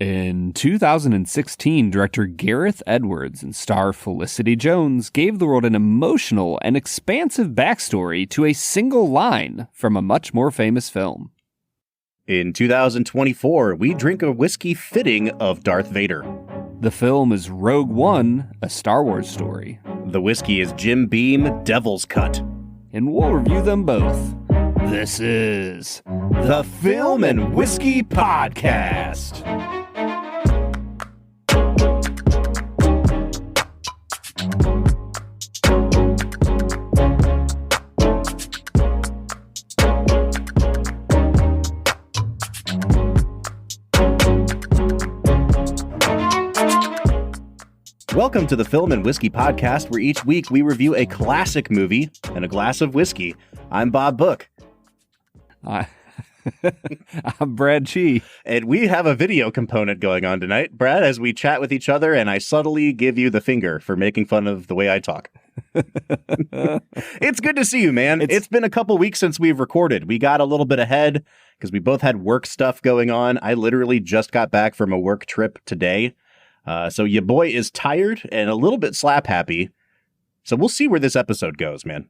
In 2016, director Gareth Edwards and star Felicity Jones gave the world an emotional and expansive backstory to a single line from a much more famous film. In 2024, we drink a whiskey fitting of Darth Vader. The film is Rogue One, a Star Wars story. The whiskey is Jim Beam Devil's Cut. And we'll review them both. This is the Film and Whiskey Podcast. Welcome to the Film and Whiskey Podcast, where each week we review a classic movie and a glass of whiskey. I'm Bob Book. I'm Brad Chi. And we have a video component going on tonight, Brad, as we chat with each other, and I subtly give you the finger for making fun of the way I talk. It's good to see you, man. It's been a couple weeks since we've recorded. We got a little bit ahead because we both had work stuff going on. I literally just got back from a work trip today. So your boy is tired and a little bit slap happy. So we'll see where this episode goes, man.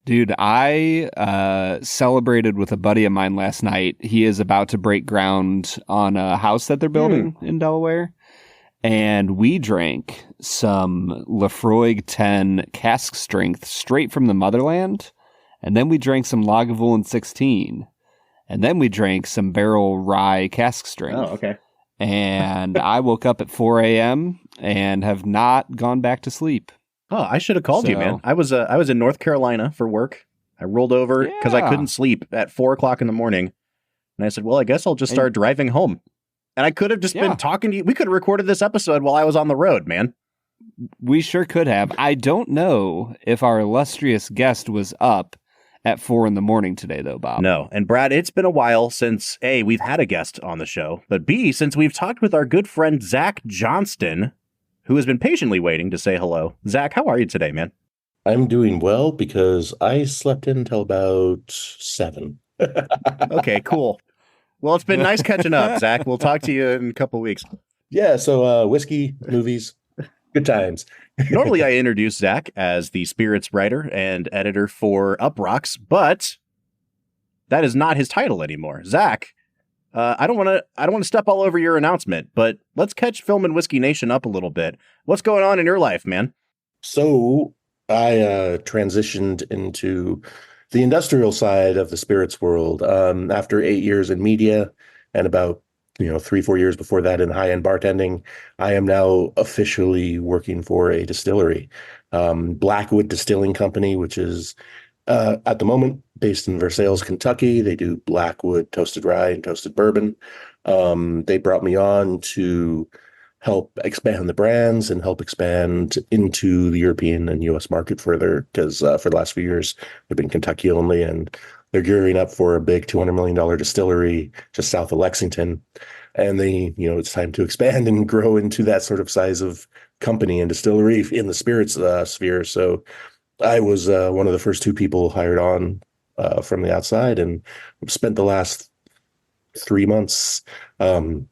Dude, I celebrated with a buddy of mine last night. He is about to break ground on a house that they're building in Delaware. And we drank some Lafroig 10 cask strength straight from the motherland. And then we drank some Lagavulin 16. And then we drank some barrel rye cask strength. Oh, okay. And I woke up at 4 a.m. and have not gone back to sleep. Oh, I should have called you, man. I was in North Carolina for work. I rolled over because I couldn't sleep at 4 o'clock in the morning. And I said, well, I guess I'll just start driving home. And I could have just been talking to you. We could have recorded this episode while I was on the road, man. We sure could have. I don't know if our illustrious guest was up at 4 a.m. today, though, Bob. No. And Brad, it's been a while since, A, we've had a guest on the show, but B, since we've talked with our good friend Zach Johnston, who has been patiently waiting to say hello. Zach, how are you today, man? I'm doing well because I slept in until about 7. Okay, cool. Well, it's been nice catching up, Zach. We'll talk to you in a couple weeks. Yeah, so whiskey, movies, good times. Normally, I introduce Zach as the Spirits writer and editor for Uprocks, but that is not his title anymore. Zach, I don't want to step all over your announcement, but let's catch Film and Whiskey Nation up a little bit. What's going on in your life, man? So I transitioned into the industrial side of the spirits world after 8 years in media and about 3-4 years before that in high-end bartending. I am now officially working for a distillery, Blackwood Distilling Company, which is at the moment based in Versailles, Kentucky. They do Blackwood toasted rye and toasted bourbon. They brought me on to help expand the brands and help expand into the European and U.S. market further, because for the last few years they've been Kentucky only, and they're gearing up for a big $200 million distillery just south of Lexington. And it's time to expand and grow into that sort of size of company and distillery in the spirits sphere. So I was one of the first 2 people hired on from the outside, and spent the last 3 months, getting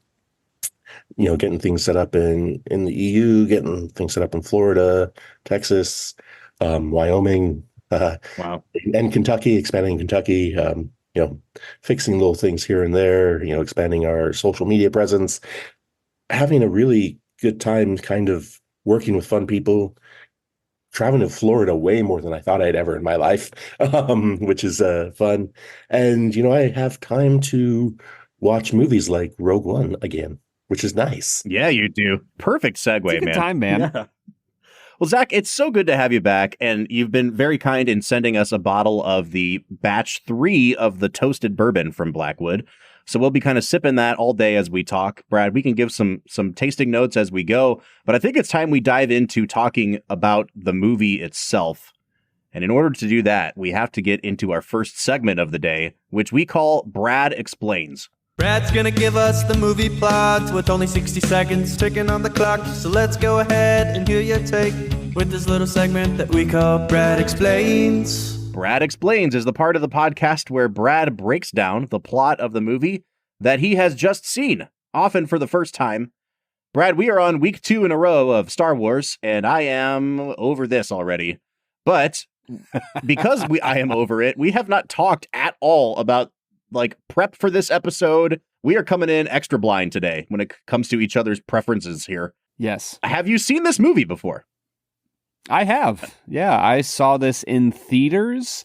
things set up in the EU, getting things set up in Florida, Texas, Wyoming, wow, and Kentucky, expanding Kentucky, fixing little things here and there, expanding our social media presence, having a really good time kind of working with fun people, traveling to Florida way more than I thought I'd ever in my life, which is fun. And, I have time to watch movies like Rogue One again, which is nice. Yeah, you do. Perfect segue, it's a good time, man. Yeah. Well, Zach, it's so good to have you back, and you've been very kind in sending us a bottle of the batch 3 of the toasted bourbon from Blackwood. So we'll be kind of sipping that all day as we talk. Brad, we can give some tasting notes as we go, but I think it's time we dive into talking about the movie itself. And in order to do that, we have to get into our first segment of the day, which we call Brad Explains. Brad's gonna give us the movie plot with only 60 seconds ticking on the clock. So let's go ahead and hear your take with this little segment that we call Brad Explains. Brad Explains is the part of the podcast where Brad breaks down the plot of the movie that he has just seen often for the first time. Brad, we are on week 2 in a row of Star Wars, and I am over this already. But because I am over it, we have not talked at all about like prep for this episode. We are coming in extra blind today when it comes to each other's preferences here. Yes. Have you seen this movie before? I have. Yeah, I saw this in theaters,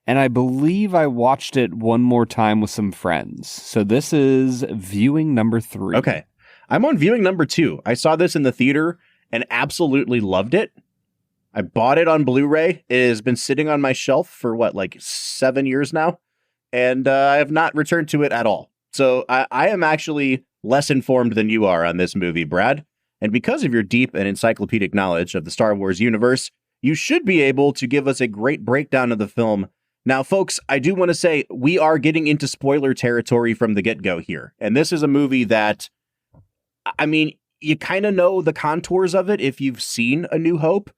and I believe I watched it one more time with some friends. So this is viewing number 3. Okay. I'm on viewing number 2. I saw this in the theater and absolutely loved it. I bought it on Blu-ray. It has been sitting on my shelf for like 7 years now, and I have not returned to it at all. So I am actually less informed than you are on this movie, Brad. And because of your deep and encyclopedic knowledge of the Star Wars universe, you should be able to give us a great breakdown of the film. Now, folks, I do want to say we are getting into spoiler territory from the get-go here. And this is a movie that, I mean, you kind of know the contours of it if you've seen A New Hope,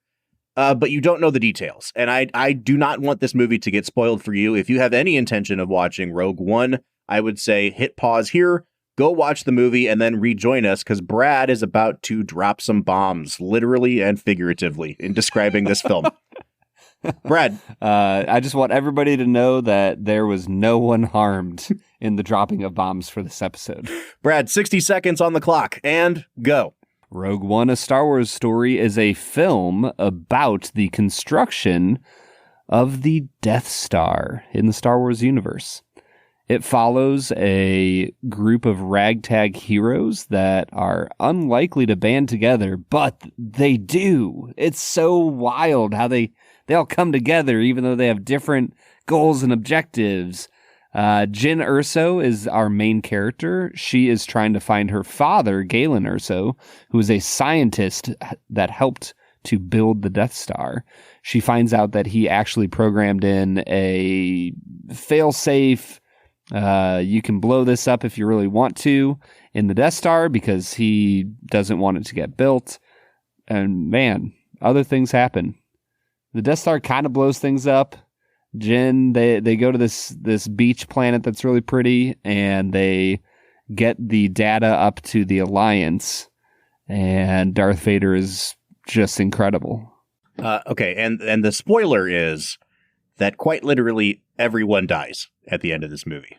but you don't know the details. And I do not want this movie to get spoiled for you. If you have any intention of watching Rogue One, I would say hit pause here, go watch the movie, and then rejoin us, because Brad is about to drop some bombs, literally and figuratively, in describing this film. Brad. I just want everybody to know that there was no one harmed in the dropping of bombs for this episode. Brad, 60 seconds on the clock, and go. Rogue One, A Star Wars Story is a film about the construction of the Death Star in the Star Wars universe. It follows a group of ragtag heroes that are unlikely to band together, but they do. It's so wild how they all come together, even though they have different goals and objectives. Jyn Erso is our main character. She is trying to find her father, Galen Erso, who is a scientist that helped to build the Death Star. She finds out that he actually programmed in a fail-safe, you can blow this up if you really want to, in the Death Star because he doesn't want it to get built. And man, other things happen. The Death Star kind of blows things up. Jyn, they go to this beach planet that's really pretty, and they get the data up to the Alliance, and Darth Vader is just incredible. Okay, and the spoiler is that quite literally everyone dies at the end of this movie.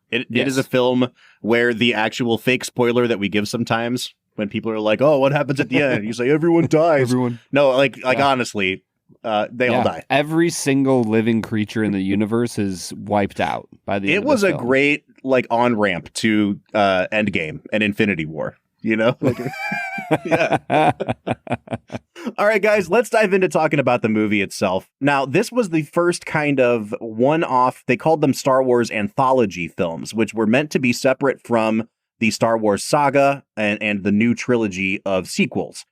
It is a film where the actual fake spoiler that we give sometimes when people are like, "Oh, what happens at the end?" You say everyone dies. Everyone. No, like honestly, they all die. Every single living creature in the universe is wiped out by the end of was this a film. great like on ramp to Endgame and Infinity War. You know? Yeah. All right, guys, let's dive into talking about the movie itself. Now, this was the first kind of one-off, they called them Star Wars anthology films, which were meant to be separate from the Star Wars saga and the new trilogy of sequels.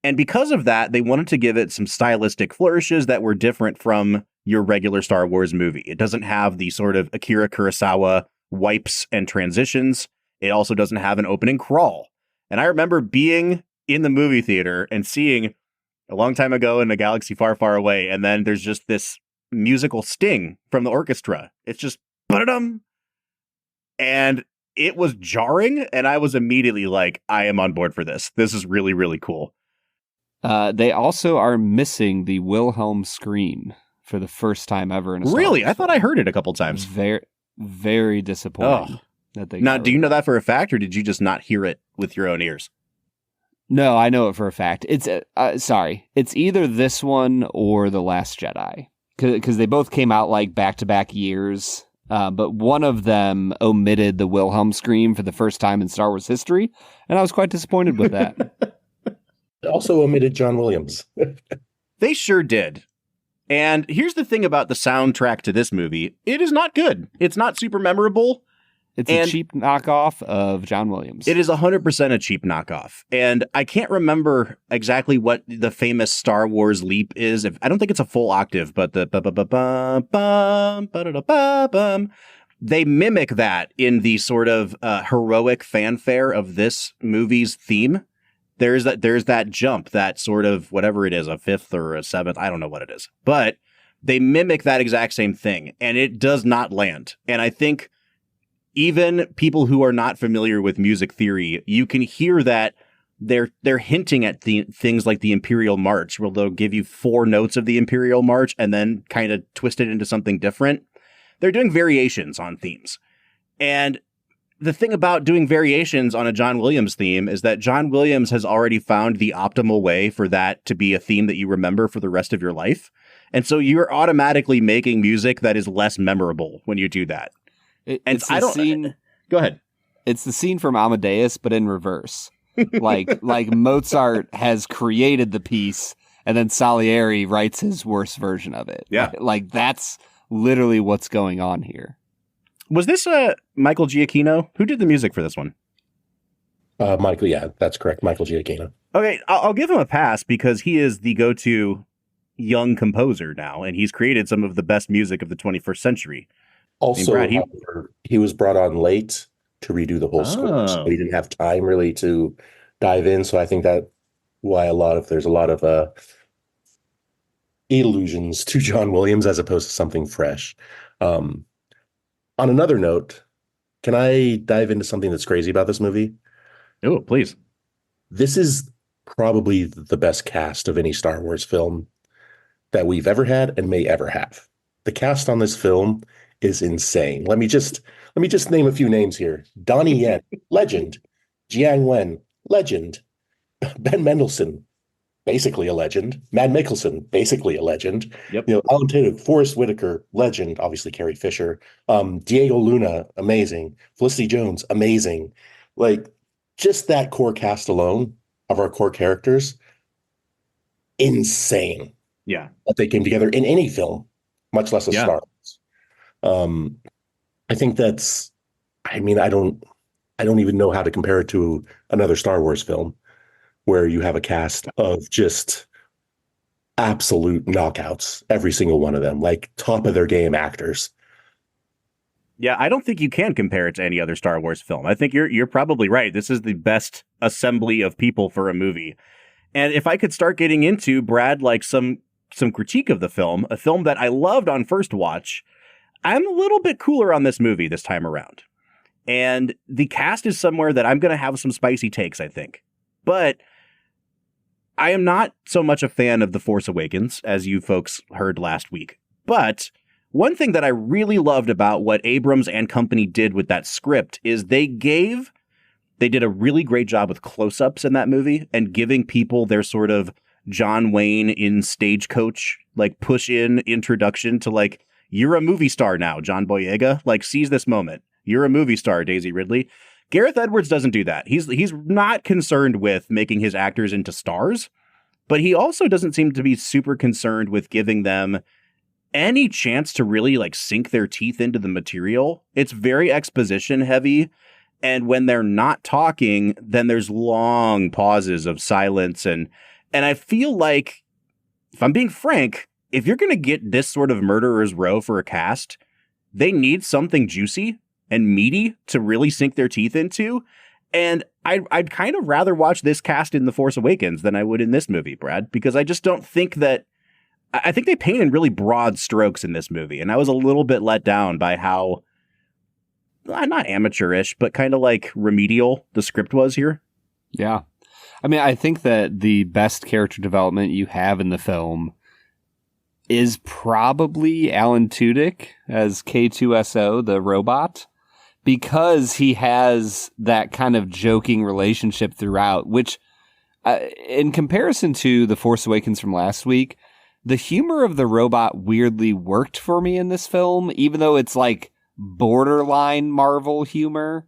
And because of that, they wanted to give it some stylistic flourishes that were different from your regular Star Wars movie. It doesn't have the sort of Akira Kurosawa wipes and transitions. It also doesn't have an opening crawl. And I remember being in the movie theater and seeing a long time ago in a galaxy far, far away, and then there's just this musical sting from the orchestra. It's just ba-da-dum. And it was jarring, and I was immediately like, I am on board for this. This is really, really cool. They also are missing the Wilhelm scream for the first time ever in a Star Really? Wars I thought I heard it a couple times. Very, very disappointing. That they now, do you know that for a fact, or did you just not hear it with your own ears? No, I know it for a fact. It's it's either this one or The Last Jedi, because they both came out like back-to-back years, but one of them omitted the Wilhelm scream for the first time in Star Wars history, and I was quite disappointed with that. Also omitted John Williams. They sure did. And here's the thing about the soundtrack to this movie. It is not good. It's not super memorable. It's a cheap knockoff of John Williams. It is 100% a cheap knockoff. And I can't remember exactly what the famous Star Wars leap is. I don't think it's a full octave, but the they mimic that in the sort of heroic fanfare of this movie's theme. There's that jump, that sort of whatever it is, a fifth or a seventh. I don't know what it is, but they mimic that exact same thing, and it does not land. And I think even people who are not familiar with music theory, you can hear that they're hinting at things like the Imperial March, where they'll give you 4 notes of the Imperial March and then kind of twist it into something different. They're doing variations on themes. And the thing about doing variations on a John Williams theme is that John Williams has already found the optimal way for that to be a theme that you remember for the rest of your life. And so you're automatically making music that is less memorable when you do that. Go ahead. It's the scene from Amadeus, but in reverse. like Mozart has created the piece and then Salieri writes his worst version of it. Yeah. Like that's literally what's going on here. Was this Michael Giacchino? Who did the music for this one? Michael, yeah, that's correct. Michael Giacchino. Okay, I'll give him a pass because he is the go-to young composer now, and he's created some of the best music of the 21st century. Also, however, he was brought on late to redo the whole score, so he didn't have time really to dive in. So I think that why there's a lot of allusions to John Williams as opposed to something fresh. On another note, can I dive into something that's crazy about this movie? Oh, please. This is probably the best cast of any Star Wars film that we've ever had and may ever have. The cast on this film is insane. Let me just name a few names here. Donnie Yen, legend. Jiang Wen, legend. Ben Mendelsohn, basically a legend. Matt Mikkelsen, basically a legend. Yep. Alan Tudyk, Forrest Whitaker, legend. Obviously Carrie Fisher. Diego Luna, amazing. Felicity Jones, amazing. Like just that core cast alone of our core characters, insane. Yeah, that they came together in any film, much less a Star Wars. I think that's. I mean, I don't even know how to compare it to another Star Wars film where you have a cast of just absolute knockouts, every single one of them, like top of their game actors. Yeah, I don't think you can compare it to any other Star Wars film. I think you're probably right. This is the best assembly of people for a movie. And if I could start getting into, Brad, like some critique of the film, a film that I loved on first watch, I'm a little bit cooler on this movie this time around. And the cast is somewhere that I'm going to have some spicy takes, I think. But I am not so much a fan of The Force Awakens, as you folks heard last week. But one thing that I really loved about what Abrams and company did with that script is they did a really great job with close-ups in that movie and giving people their sort of John Wayne in Stagecoach, like push-in introduction to like, you're a movie star now, John Boyega. Like, seize this moment. You're a movie star, Daisy Ridley. Gareth Edwards doesn't do that. He's not concerned with making his actors into stars, but he also doesn't seem to be super concerned with giving them any chance to really like sink their teeth into the material. It's very exposition heavy. And when they're not talking, then there's long pauses of silence. And I feel like, if I'm being frank, if you're going to get this sort of murderer's row for a cast, they need something juicy and meaty to really sink their teeth into. And I'd kind of rather watch this cast in The Force Awakens than I would in this movie, Brad, because I just don't think that, I think they paint in really broad strokes in this movie. And I was a little bit let down by how, not amateurish, but kind of like remedial the script was here. Yeah. I mean, I think that the best character development you have in the film is probably Alan Tudyk as K2SO, the robot, because he has that kind of joking relationship throughout, which in comparison to The Force Awakens from last week, the humor of the robot weirdly worked for me in this film, even though it's like borderline Marvel humor.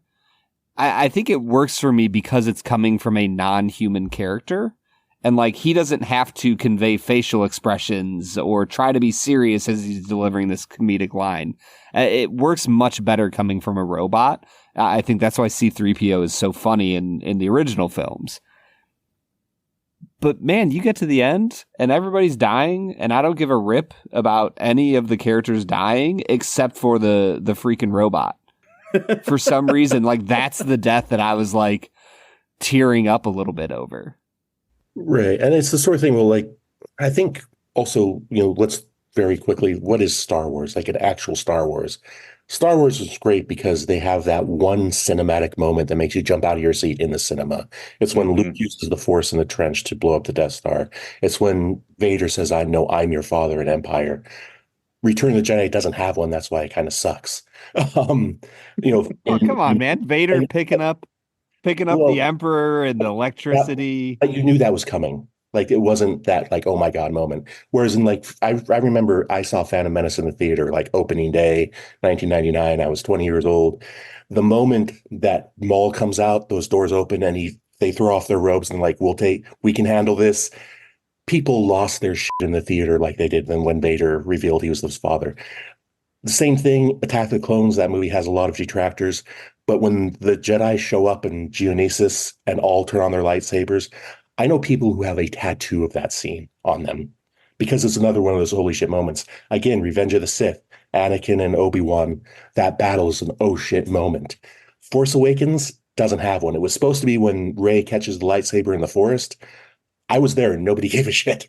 I think it works for me because it's coming from a non-human character. And like, he doesn't have to convey facial expressions or try to be serious as he's delivering this comedic line. It works much better coming from a robot. I think that's why C-3PO is so funny in the original films. But man, you get to the end and everybody's dying, and I don't give a rip about any of the characters dying except for the freaking robot. For some reason, like, that's the death that I was like tearing up a little bit over. Right. And it's the sort of thing where, like, I think also, let's very quickly, what is Star Wars? Like an actual Star Wars. Star Wars is great because they have that one cinematic moment that makes you jump out of your seat in the cinema. It's when Luke uses the Force in the trench to blow up the Death Star. It's when Vader says, "I know I'm your father in Empire." Return of the Jedi doesn't have one. That's why it kind of sucks. Um, you know, Oh, come on, man. Vader and- picking up well, the Emperor and the electricity. but you knew that was coming. Like it wasn't that like, oh my God moment. Whereas in like I remember I saw Phantom Menace in the theater like opening day, 1999. I was 20 years old. The moment that Maul comes out, those doors open and they throw off their robes and like we can handle this. People lost their shit in the theater like they did when Vader revealed he was his father. The same thing, Attack of the Clones, that movie has a lot of detractors, but when the Jedi show up in Geonosis and all turn on their lightsabers, I know people who have a tattoo of that scene on them because it's another one of those holy shit moments. Again, Revenge of the Sith, Anakin and Obi-Wan, that battle is an oh shit moment. Force Awakens doesn't have one. It was supposed to be when Rey catches the lightsaber in the forest. I was there and nobody gave a shit.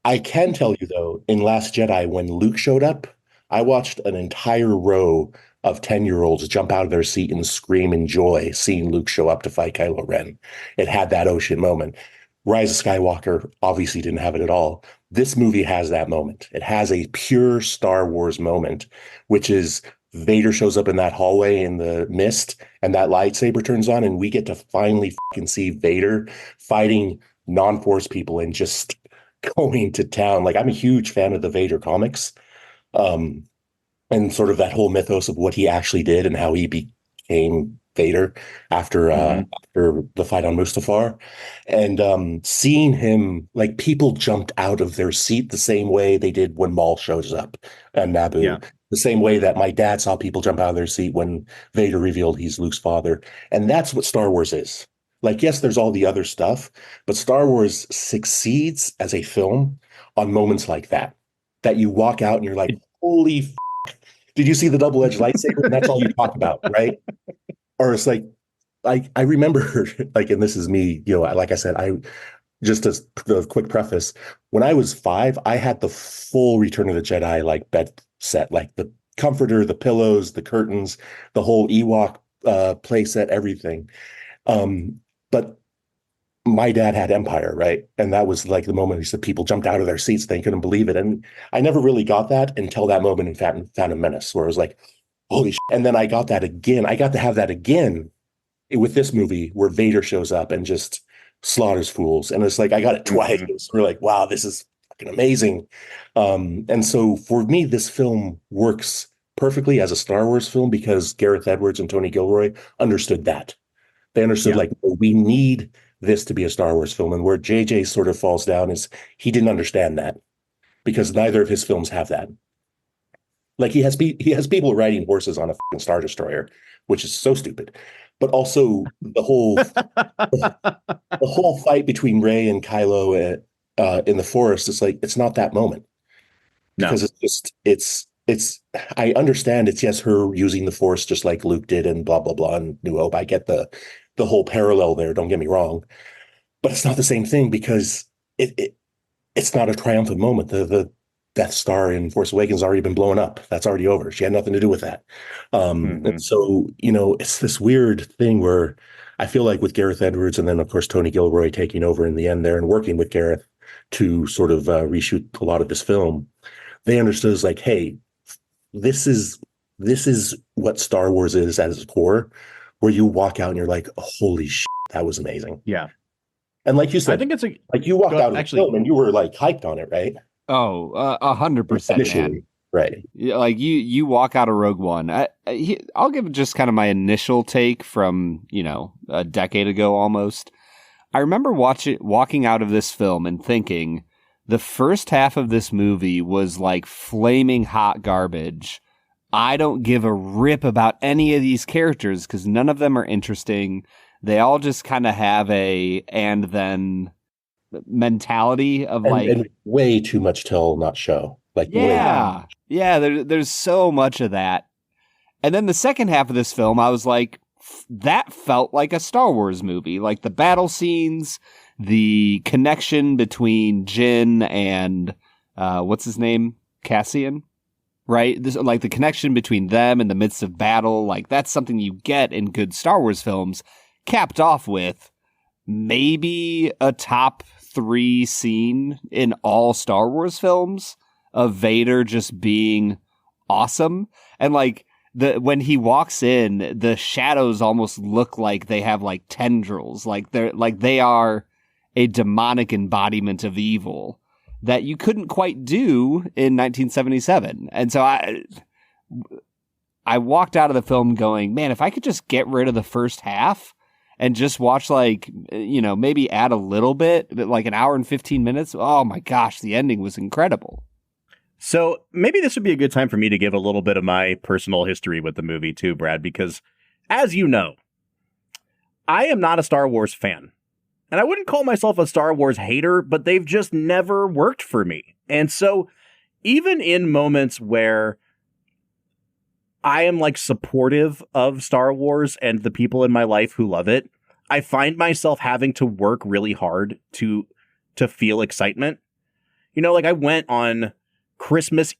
I can tell you though, in Last Jedi, when Luke showed up, I watched an entire row of 10-year-olds jump out of their seat and scream in joy seeing Luke show up to fight Kylo Ren. It had that ocean moment. Rise of Skywalker obviously didn't have it at all. This movie has that moment. It has a pure Star Wars moment, which is Vader shows up in that hallway in the mist and that lightsaber turns on and we get to finally fucking see Vader fighting non-Force people and just going to town. Like I'm a huge fan of the Vader comics. And sort of that whole mythos of what he actually did and how he became Vader after after the fight on Mustafar. And seeing him, like people jumped out of their seat the same way they did when Maul shows up on Naboo. Yeah. The same way that my dad saw people jump out of their seat when Vader revealed he's Luke's father. And that's what Star Wars is. Like, yes, there's all the other stuff, but Star Wars succeeds as a film on moments like that you walk out and you're like, holy did you see the double-edged lightsaber? And that's all you talk about, right? Or it's like I remember, like, and this is me, like I said, just as a quick preface, when I was 5, I had the full Return of the Jedi like bed set, like the comforter, the pillows, the curtains, the whole Ewok play set, everything. But my dad had Empire, right? And that was like the moment he said people jumped out of their seats. They couldn't believe it. And I never really got that until that moment in Phantom Menace, where it was like, holy shit. And then I got that again. I got to have that again with this movie where Vader shows up and just slaughters fools. And it's like, I got it twice. We're like, wow, this is fucking amazing. And so for me, this film works perfectly as a Star Wars film because Gareth Edwards and Tony Gilroy understood that. They understood like, we need this to be a Star Wars film. And where JJ sort of falls down is he didn't understand that because neither of his films have that. Like he has people riding horses on a fucking Star Destroyer, which is so stupid. But also the whole fight between Rey and Kylo in the forest, it's like, it's not that moment. Because it's I understand it's yes, her using the Force just like Luke did and blah, blah, blah, and New Hope. I get the whole parallel there, don't get me wrong. But it's not the same thing because it's not a triumphant moment. The Death Star in Force Awakens has already been blown up. That's already over. She had nothing to do with that. And so, it's this weird thing where I feel like with Gareth Edwards and then, of course, Tony Gilroy taking over in the end there and working with Gareth to sort of reshoot a lot of this film, they understood it's like, hey, this is what Star Wars is at its core, where you walk out and you're like, holy shit, that was amazing. Yeah. And like you said, I think it's like you walked out of the film and you were like hyped on it, right? Oh, 100%, man. Right. Yeah, like you walk out of Rogue One. I'll give just kind of my initial take from, a decade ago almost. I remember walking out of this film and thinking the first half of this movie was like flaming hot garbage. I don't give a rip about any of these characters because none of them are interesting. They all just kind of have a and then mentality of and way too much tell, not show. Like yeah. There's so much of that. And then the second half of this film, I was like, that felt like a Star Wars movie. Like the battle scenes, the connection between Jin and what's his name? Cassian? right? This, like the connection between them in the midst of battle, like that's something you get in good Star Wars films, capped off with maybe a top 3 scene in all Star Wars films of Vader just being awesome. And like when he walks in, the shadows almost look like they have like tendrils, like they are a demonic embodiment of evil that you couldn't quite do in 1977. And so I walked out of the film going, man, if I could just get rid of the first half and just watch, like, you know, maybe add a little bit, like an hour and 15 minutes. Oh my gosh, the ending was incredible. So maybe this would be a good time for me to give a little bit of my personal history with the movie too, Brad, because as you know, I am not a Star Wars fan. And I wouldn't call myself a Star Wars hater, but they've just never worked for me. And so even in moments where I am like supportive of Star Wars and the people in my life who love it, I find myself having to work really hard to feel excitement. You know, like I went on Christmas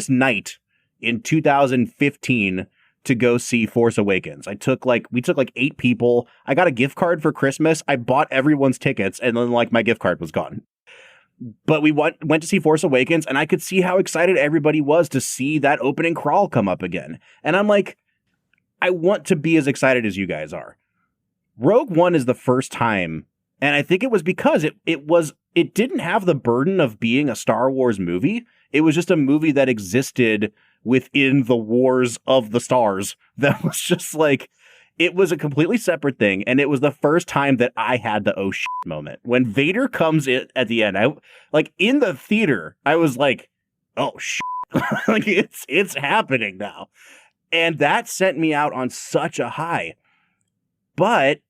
night in 2015 to go see Force Awakens. we took like 8 people. I got a gift card for Christmas. I bought everyone's tickets and then like my gift card was gone. But we went to see Force Awakens and I could see how excited everybody was to see that opening crawl come up again. And I'm like, I want to be as excited as you guys are. Rogue One is the first time, and I think it was because it didn't have the burden of being a Star Wars movie. It was just a movie that existed within the wars of the stars. That was just like, it was a completely separate thing. And it was the first time that I had the oh shit moment. When Vader comes in at the end, I like in the theater, I was like, oh shit, like it's happening now. And that sent me out on such a high. But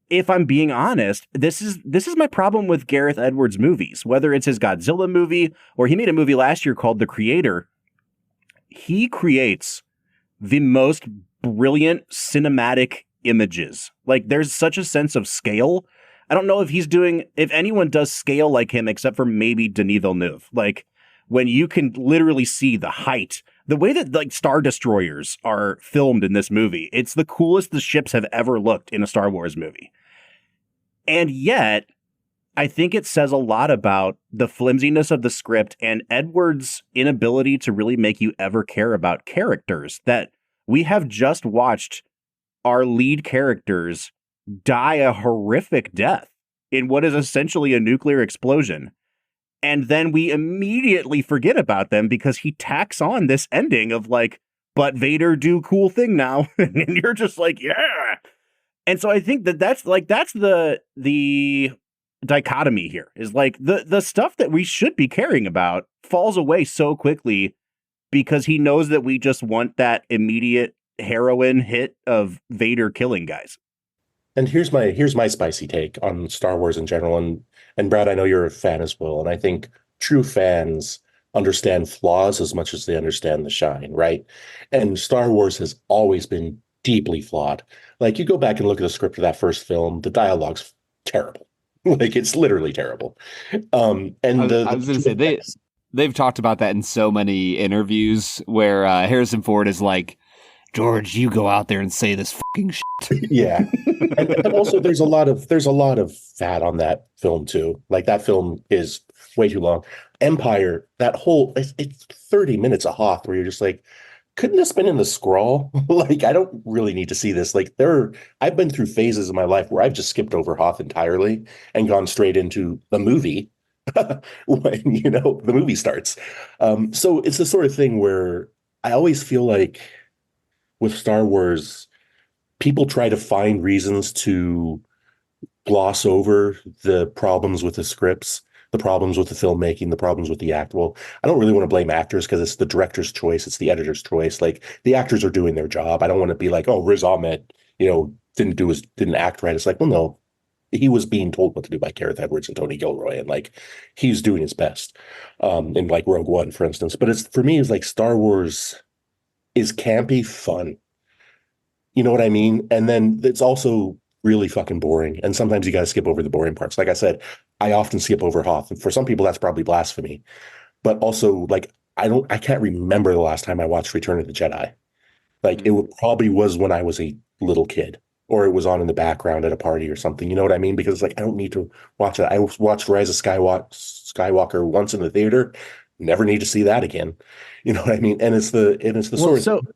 if I'm being honest, this is my problem with Gareth Edwards movies, whether it's his Godzilla movie or he made a movie last year called The Creator. He creates the most brilliant cinematic images. Like there's such a sense of scale. I don't know if anyone does scale like him, except for maybe Denis Villeneuve. Like when you can literally see the height, the way that like Star Destroyers are filmed in this movie, it's the coolest the ships have ever looked in a Star Wars movie. And yet, I think it says a lot about the flimsiness of the script and Edwards' inability to really make you ever care about characters, that we have just watched our lead characters die a horrific death in what is essentially a nuclear explosion. And then we immediately forget about them because he tacks on this ending of like, but Vader do cool thing now. And you're just like, yeah. And so I think that's the dichotomy here is like the stuff that we should be caring about falls away so quickly because he knows that we just want that immediate heroin hit of Vader killing guys. And here's my spicy take on Star Wars in general. And Brad, I know you're a fan as well. And I think true fans understand flaws as much as they understand the shine, right? And Star Wars has always been deeply flawed. Like you go back and look at the script of that first film, the dialogue's terrible. Like it's literally terrible. And I was going to say they've talked about that in so many interviews where Harrison Ford is like, George, you go out there and say this fucking shit. Yeah. and also there's a lot of fat on that film too. Like that film is way too long. Empire, that whole it's 30 minutes of Hoth where you're just like, couldn't this been in the scroll? Like, I don't really need to see this. Like I've been through phases in my life where I've just skipped over Hoth entirely and gone straight into the movie when, the movie starts. So it's the sort of thing where I always feel like with Star Wars, people try to find reasons to gloss over the problems with the scripts, the problems with the filmmaking, the problems with the act. Well, I don't really want to blame actors because it's the director's choice. It's the editor's choice. Like the actors are doing their job. I don't want to be like, oh, Riz Ahmed, didn't act right. It's like, well, no, he was being told what to do by Gareth Edwards and Tony Gilroy. And like, he's doing his best in like Rogue One, for instance. But for me, it's like Star Wars is campy fun. You know what I mean? And then it's also really fucking boring. And sometimes you got to skip over the boring parts. Like I said, I often skip over Hoth. And for some people, that's probably blasphemy. But also, like, I can't remember the last time I watched Return of the Jedi. Like probably was when I was a little kid, or it was on in the background at a party or something. You know what I mean? Because like I don't need to watch it. I watched Rise of Skywalker once in the theater. Never need to see that again. You know what I mean? And it's the Well, sort of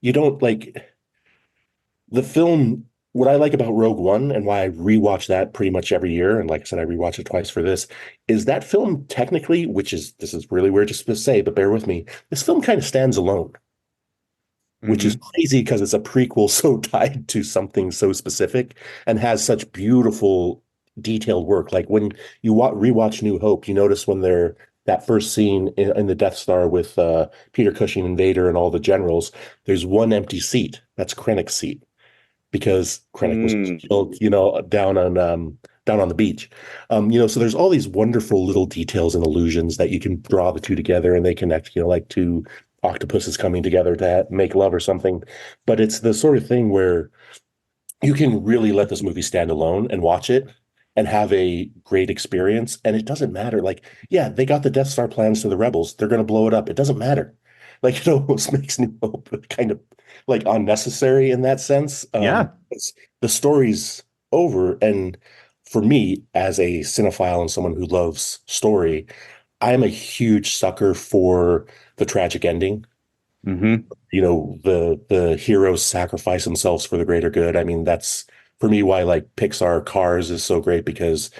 you don't like the film. What I like about Rogue One and why I rewatch that pretty much every year, and like I said, I rewatch it twice for this, is that film technically, this is really weird just to say, but bear with me, this film kind of stands alone, which is crazy because it's a prequel so tied to something so specific and has such beautiful detailed work. Like when you rewatch New Hope, you notice when they're that first scene in the Death Star with Peter Cushing and Vader and all the generals, there's one empty seat. That's Krennic's seat because Krennic was killed, down on the beach. So there's all these wonderful little details and illusions that you can draw the two together and they connect, like two octopuses coming together to make love or something. But it's the sort of thing where you can really let this movie stand alone and watch it and have a great experience. And it doesn't matter. Like, yeah, they got the Death Star plans to the rebels. They're going to blow it up. It doesn't matter. Like, it almost makes New Hope kind of like unnecessary in that sense. The story's over. And for me, as a cinephile and someone who loves story, I'm a huge sucker for the tragic ending. The heroes sacrifice themselves for the greater good. I mean, that's for me why like Pixar Cars is so great because,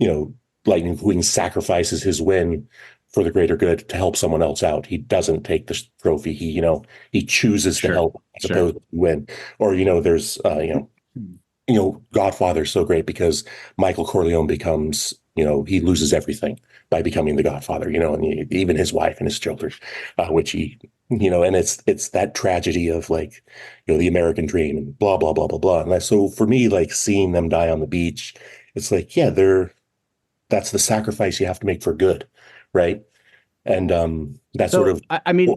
Lightning McQueen sacrifices his win for the greater good to help someone else out. He doesn't take the trophy. He chooses to help as opposed to win. Or, there's, Godfather's so great because Michael Corleone becomes, he loses everything by becoming the Godfather, and even his wife and his children, which he, and it's that tragedy of like, the American dream and blah, blah, blah, blah, blah. And so for me, like seeing them die on the beach, it's like, yeah, that's the sacrifice you have to make for good. Right. And that's sort of, I mean,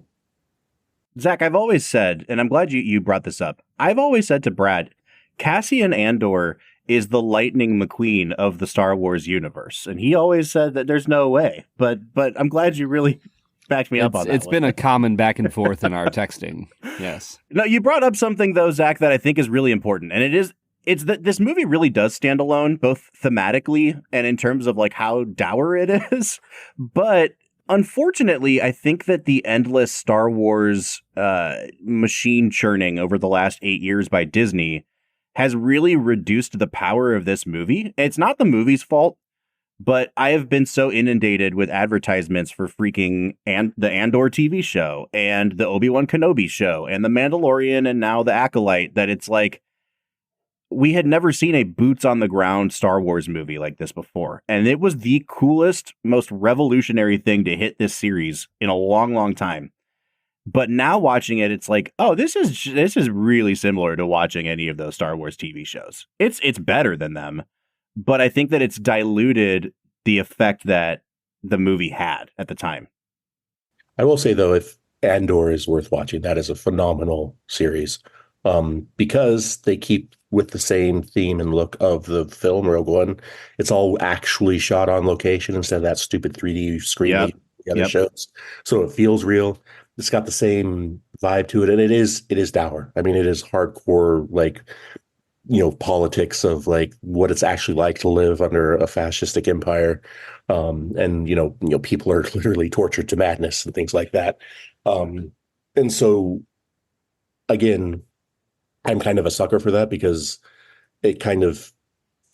Zach, I've always said, and I'm glad you brought this up. I've always said to Brad, Cassian Andor is the Lightning McQueen of the Star Wars universe. And he always said that there's no way, but I'm glad you really backed me up on that. It's been a common back and forth in our texting. Yes. No, you brought up something though, Zach, that I think is really important. And it's that this movie really does stand alone, both thematically and in terms of like how dour it is. But unfortunately, I think that the endless Star Wars machine churning over the last 8 years by Disney has really reduced the power of this movie. It's not the movie's fault, but I have been so inundated with advertisements for freaking the Andor TV show and the Obi-Wan Kenobi show and the Mandalorian and now the Acolyte that it's like, we had never seen a boots on the ground Star Wars movie like this before. And it was the coolest, most revolutionary thing to hit this series in a long, long time. But now watching it, it's like, oh, this is really similar to watching any of those Star Wars TV shows. It's better than them, but I think that it's diluted the effect that the movie had at the time. I will say though, if Andor is worth watching, that is a phenomenal series because they keep with the same theme and look of the film Rogue One. It's all actually shot on location instead of that stupid 3D screen the other shows. So it feels real. It's got the same vibe to it, and it is dour. I mean, it is hardcore, like, politics of like what it's actually like to live under a fascistic empire, and people are literally tortured to madness and things like that. And so, again, I'm kind of a sucker for that because it kind of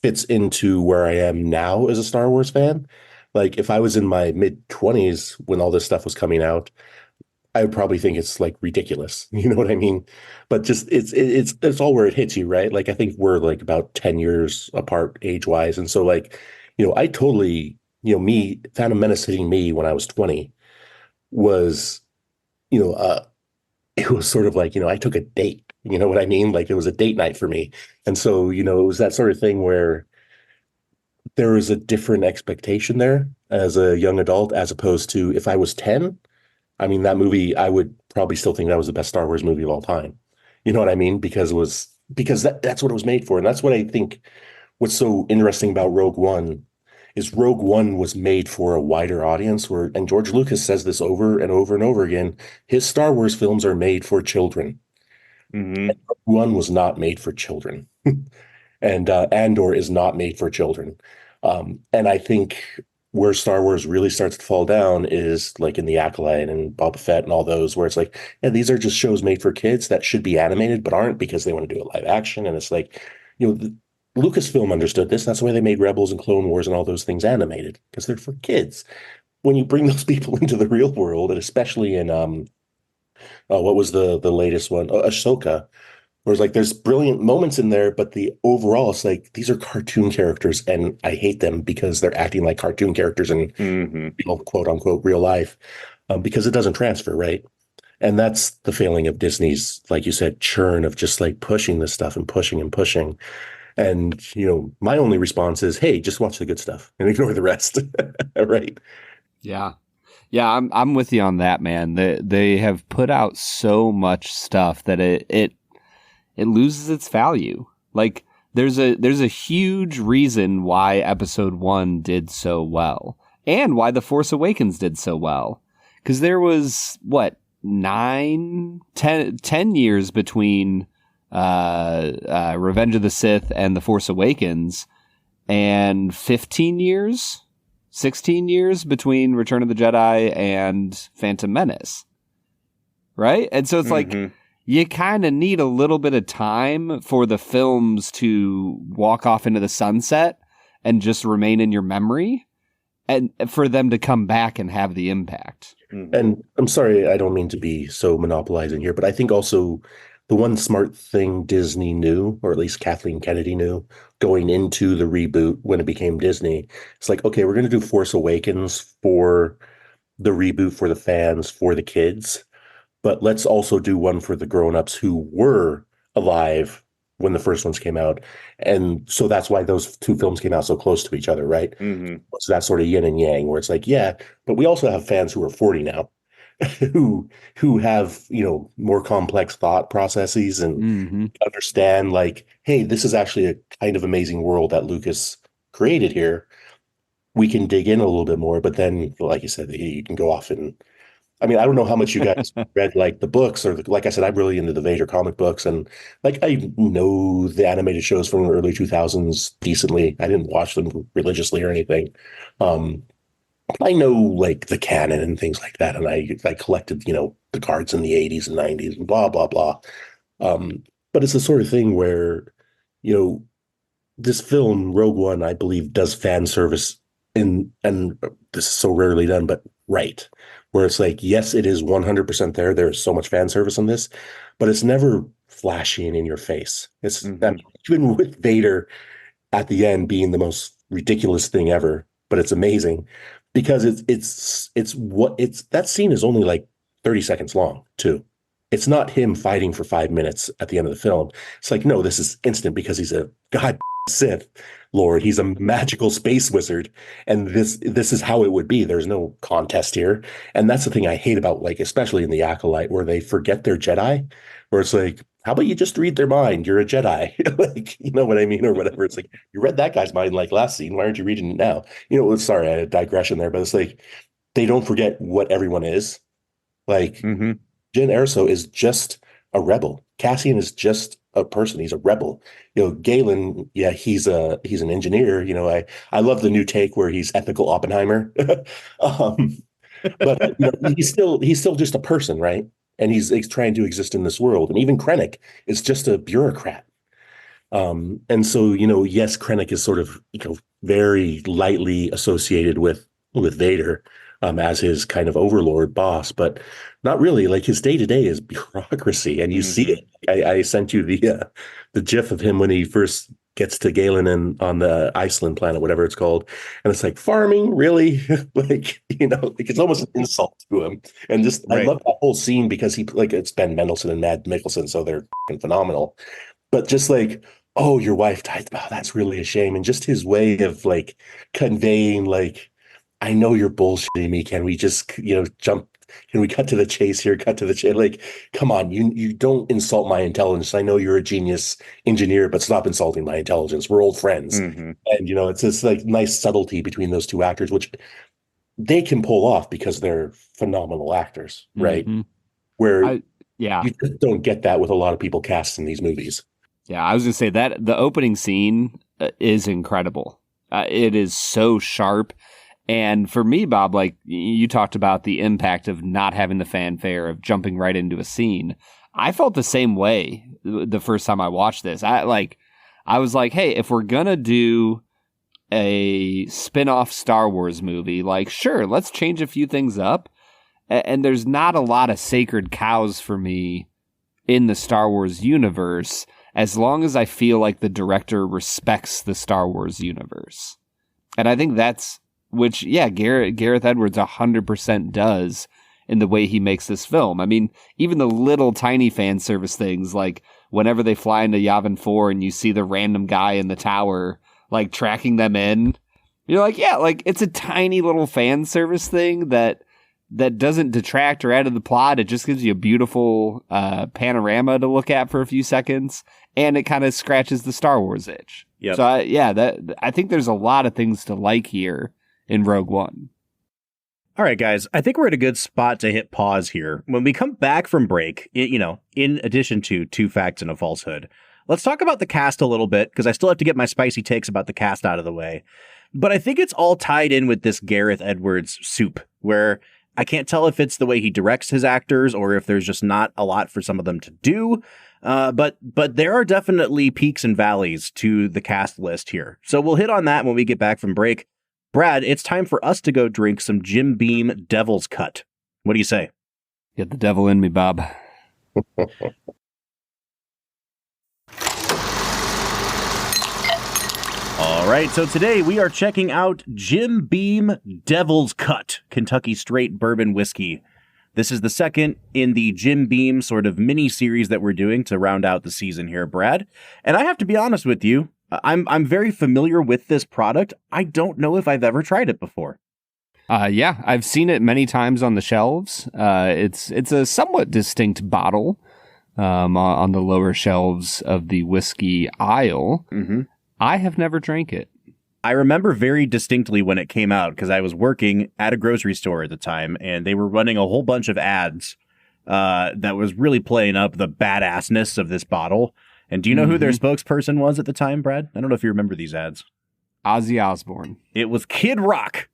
fits into where I am now as a Star Wars fan. Like, if I was in my mid-20s when all this stuff was coming out, I would probably think it's like ridiculous. You know what I mean? But just it's all where it hits you, right? Like I think we're like about 10 years apart age-wise. And so like, I totally, me, Phantom Menace hitting me when I was 20 was, it was sort of like, I took a date. You know what I mean? Like it was a date night for me. And so, it was that sort of thing where there was a different expectation there as a young adult, as opposed to if I was 10, I mean, that movie, I would probably still think that was the best Star Wars movie of all time. You know what I mean? Because that's what it was made for. And that's what I think what's so interesting about Rogue One is Rogue One was made for a wider audience and George Lucas says this over and over and over again. His Star Wars films are made for children. Mm-hmm. Rogue One was not made for children. And Andor is not made for children. And I think where Star Wars really starts to fall down is like in The Acolyte and Boba Fett and all those, where it's like, yeah, these are just shows made for kids that should be animated, but aren't because they want to do it live action. And it's like, Lucasfilm understood this. That's why they made Rebels and Clone Wars and all those things animated, because they're for kids. When you bring those people into the real world, and especially in what was the latest one, Ahsoka, where it's like there's brilliant moments in there, but the overall, it's like these are cartoon characters, and I hate them because they're acting like cartoon characters in quote unquote real life, because it doesn't transfer, right? And that's the failing of Disney's, like you said, churn of just like pushing this stuff and pushing and pushing. And, my only response is, hey, just watch the good stuff and ignore the rest. Right. Yeah. Yeah, I'm with you on that, man. They have put out so much stuff that it loses its value. Like there's a huge reason why episode 1 did so well and why The Force Awakens did so well. Because there was 10 years between Revenge of the Sith and The Force Awakens, and 16 years between Return of the Jedi and Phantom Menace. Right? And so it's like, you kind of need a little bit of time for the films to walk off into the sunset and just remain in your memory, and for them to come back and have the impact. And I'm sorry, I don't mean to be so monopolizing here, but I think also the one smart thing Disney knew, or at least Kathleen Kennedy knew, going into the reboot when it became Disney, it's like, okay, we're going to do Force Awakens for the reboot, for the fans, for the kids, but let's also do one for the grown-ups who were alive when the first ones came out. And so that's why those two films came out so close to each other, right? So that's sort of yin and yang, where it's like, yeah, but we also have fans who are 40 now who have, more complex thought processes and understand like, hey, this is actually a kind of amazing world that Lucas created here. We can dig in a little bit more, but then, like you said, you can go off and, I mean, I don't know how much you guys read like the books, or like I said, I'm really into the Vader comic books, and like I know the animated shows from the early 2000s decently. I didn't watch them religiously or anything. I know like the canon and things like that, and I collected, the cards in the 80s and 90s and blah, blah, blah. But it's the sort of thing where, this film, Rogue One, I believe, does fan service and this is so rarely done, but right. Where it's like, yes, it is 100% there. There's so much fan service in this, but it's never flashy and in your face. It's even with Vader at the end being the most ridiculous thing ever, but it's amazing because that scene is only like 30 seconds long too. It's not him fighting for 5 minutes at the end of the film. It's like, no, this is instant because he's a god Sith Lord. He's a magical space wizard. And this is how it would be. There's no contest here. And that's the thing I hate about, like, especially in The Acolyte, where they forget they're Jedi, where it's like, how about you just read their mind? You're a Jedi. Like, you know what I mean? Or whatever. It's like, you read that guy's mind like last scene. Why aren't you reading it now? Sorry, I had a digression there, but it's like, they don't forget what everyone is. Like, Jyn Erso is just a rebel. Cassian is just a person. He's a rebel. Galen, yeah, he's an engineer. I love the new take where he's ethical Oppenheimer. But he's still just a person, right? And he's trying to exist in this world. And even Krennic is just a bureaucrat. And so, yes, Krennic is sort of, very lightly associated with Vader, as his kind of overlord boss, but not really. Like, his day-to-day is bureaucracy, and you see it. I sent you the GIF of him when he first gets to Galen and on the Iceland planet, whatever it's called, and it's like, farming, really? Like, it's almost an insult to him. And just I love that whole scene because it's Ben Mendelsohn and Mad Mikkelsen, so they're phenomenal. But just like, oh, your wife died. Wow, that's really a shame. And just his way of like conveying, like, I know you're bullshitting me. Can we just, jump can we cut to the chase here? Cut to the chase. Like, come on, you don't insult my intelligence. I know you're a genius engineer, but stop insulting my intelligence. We're old friends. Mm-hmm. And, it's this like nice subtlety between those two actors, which they can pull off because they're phenomenal actors, right? Mm-hmm. Where you just don't get that with a lot of people cast in these movies. Yeah, I was going to say that the opening scene is incredible. It is so sharp. And for me, Bob, like you talked about the impact of not having the fanfare, of jumping right into a scene. I felt the same way the first time I watched this. I was like, hey, if we're going to do a spin-off Star Wars movie, like, sure, let's change a few things up. And there's not a lot of sacred cows for me in the Star Wars universe, as long as I feel like the director respects the Star Wars universe. And I think that's, which, yeah, Gareth Edwards 100% does in the way he makes this film. I mean, even the little tiny fan service things, like whenever they fly into Yavin 4 and you see the random guy in the tower, like tracking them in, you're like, yeah, like it's a tiny little fan service thing that doesn't detract or add to the plot. It just gives you a beautiful panorama to look at for a few seconds, and it kind of scratches the Star Wars itch. Yep. So I think there's a lot of things to like here in Rogue One. All right, guys, I think we're at a good spot to hit pause here. When we come back from break, in addition to two facts and a falsehood, let's talk about the cast a little bit, because I still have to get my spicy takes about the cast out of the way. But I think it's all tied in with this Gareth Edwards soup, where I can't tell if it's the way he directs his actors or if there's just not a lot for some of them to do. But there are definitely peaks and valleys to the cast list here. So we'll hit on that when we get back from break. Brad, it's time for us to go drink some Jim Beam Devil's Cut. What do you say? Get the devil in me, Bob. All right, so today we are checking out Jim Beam Devil's Cut, Kentucky Straight Bourbon Whiskey. This is the second in the Jim Beam sort of mini-series that we're doing to round out the season here, Brad. And I have to be honest with you, I'm very familiar with this product. I don't know if I've ever tried it before. Yeah, I've seen it many times on the shelves. It's a somewhat distinct bottle on the lower shelves of the whiskey aisle. Mm-hmm. I have never drank it. I remember very distinctly when it came out, because I was working at a grocery store at the time, and they were running a whole bunch of ads that was really playing up the badassness of this bottle. And do you know who their spokesperson was at the time, Brad? I don't know if you remember these ads. Ozzy Osbourne. It was Kid Rock.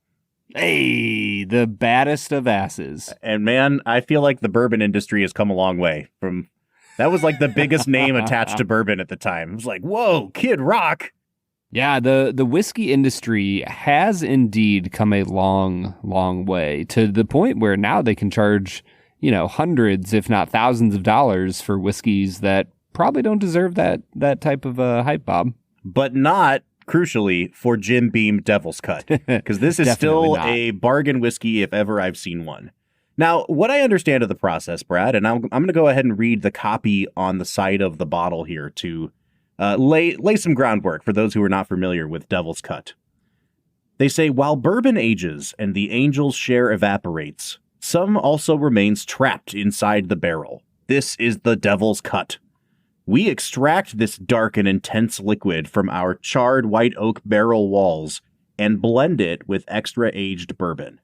Hey, the baddest of asses. And man, I feel like the bourbon industry has come a long way from... That was like the biggest name attached to bourbon at the time. It was like, whoa, Kid Rock. Yeah, the whiskey industry has indeed come a long, long way, to the point where now they can charge, hundreds, if not thousands of dollars for whiskeys that probably don't deserve that type of hype, Bob. But not, crucially, for Jim Beam Devil's Cut, because this is still a bargain whiskey if ever I've seen one. Now, what I understand of the process, Brad, and I'm going to go ahead and read the copy on the side of the bottle here to lay some groundwork for those who are not familiar with Devil's Cut. They say, while bourbon ages and the angel's share evaporates, some also remains trapped inside the barrel. This is the Devil's Cut. We extract this dark and intense liquid from our charred white oak barrel walls and blend it with extra aged bourbon.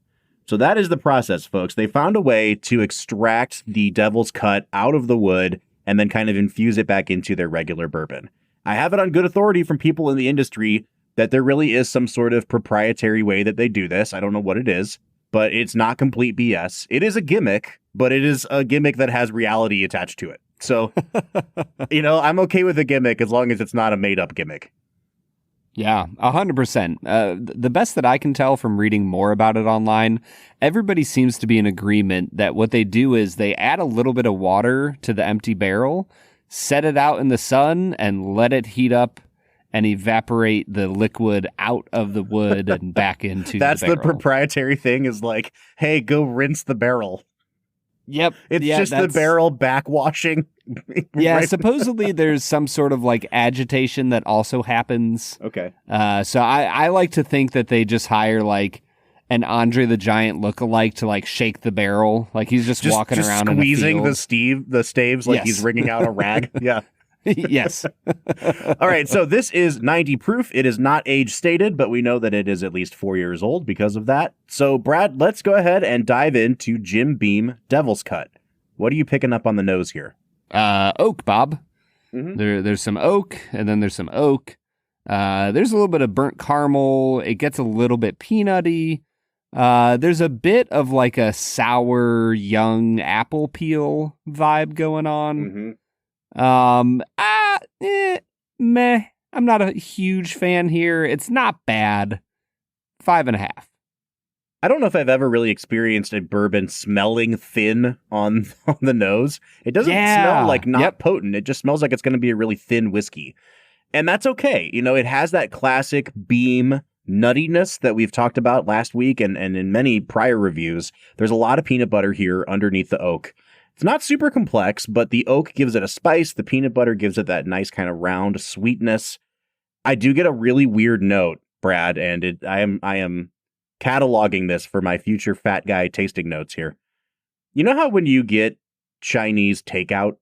So that is the process, folks. They found a way to extract the Devil's Cut out of the wood and then kind of infuse it back into their regular bourbon. I have it on good authority from people in the industry that there really is some sort of proprietary way that they do this. I don't know what it is, but it's not complete BS. It is a gimmick, but it is a gimmick that has reality attached to it. So, I'm okay with a gimmick as long as it's not a made-up gimmick. Yeah, 100%. The best that I can tell from reading more about it online, everybody seems to be in agreement that what they do is they add a little bit of water to the empty barrel, set it out in the sun, and let it heat up and evaporate the liquid out of the wood and back into That's the barrel. The proprietary thing is like, hey, go rinse the barrel. Yep. It's just the barrel backwashing. Yeah, right? supposedly there's some sort of like agitation that also happens. Okay. So I like to think that they just hire like an Andre the Giant lookalike to like shake the barrel. Like he's just walking around squeezing in a field. the staves like Yes. he's wringing out a rag. Yeah. Yes. All right, so this is 90 proof. It is not age stated, but we know that it is at least 4 years old because of that. So, Brad, let's go ahead and dive into Jim Beam Devil's Cut. What are you picking up on the nose here? Oak, Bob. Mhm. There's some oak, and then there's some oak. There's a little bit of burnt caramel. It gets a little bit peanutty. There's a bit of like a sour young apple peel vibe going on. Meh. I'm not a huge fan here. It's not bad. 5.5. I don't know if I've ever really experienced a bourbon smelling thin on the nose. It doesn't smell like not potent. It just smells like it's going to be a really thin whiskey. And that's okay. You know, it has that classic Beam nuttiness that we've talked about last week and in many prior reviews. There's a lot of peanut butter here underneath the oak. It's not super complex, but the oak gives it a spice. The peanut butter gives it that nice kind of round sweetness. I do get a really weird note, Brad, and I am cataloging this for my future fat guy tasting notes here. You know how when you get Chinese takeout,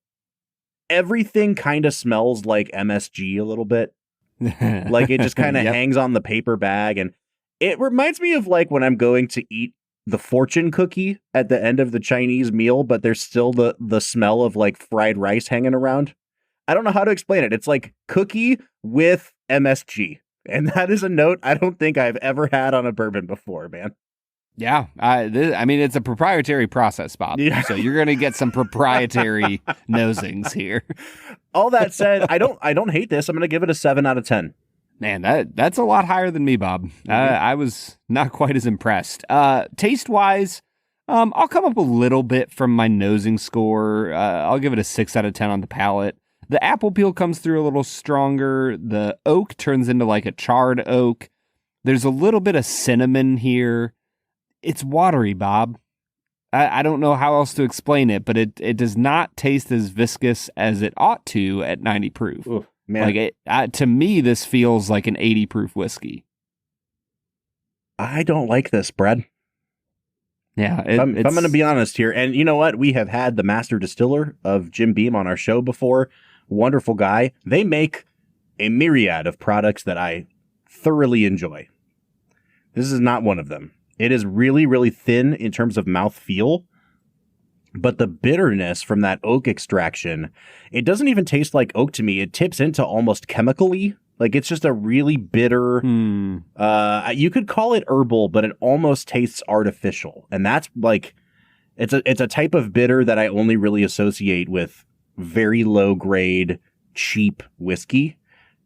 everything kind of smells like MSG a little bit? Like it just kind of hangs on the paper bag. And it reminds me of like when I'm going to eat the fortune cookie at the end of the Chinese meal, but there's still the smell of like fried rice hanging around. I don't know how to explain it. It's like cookie with MSG. And that is a note I don't think I've ever had on a bourbon before, man. Yeah. I mean, it's a proprietary process, Bob. Yeah. So you're going to get some proprietary nosings here. All that said, I don't hate this. I'm going to give it a 7 out of 10. Man, that's a lot higher than me, Bob. I was not quite as impressed. Taste-wise, I'll come up a little bit from my nosing score. I'll give it a 6 out of 10 on the palate. The apple peel comes through a little stronger. The oak turns into like a charred oak. There's a little bit of cinnamon here. It's watery, Bob. I don't know how else to explain it, but it does not taste as viscous as it ought to at 90 proof. Oof, man. Like to me, this feels like an 80 proof whiskey. I don't like this, Brad. Yeah. If I'm going to be honest here, and you know what? We have had the master distiller of Jim Beam on our show before. Wonderful guy. They make a myriad of products that I thoroughly enjoy. This is not one of them. It is really, really thin in terms of mouthfeel, but the bitterness from that oak extraction, it doesn't even taste like oak to me. It tips into almost chemically. Like it's just a really bitter, you could call it herbal, but it almost tastes artificial. And that's like, it's a type of bitter that I only really associate with very low grade, cheap whiskey.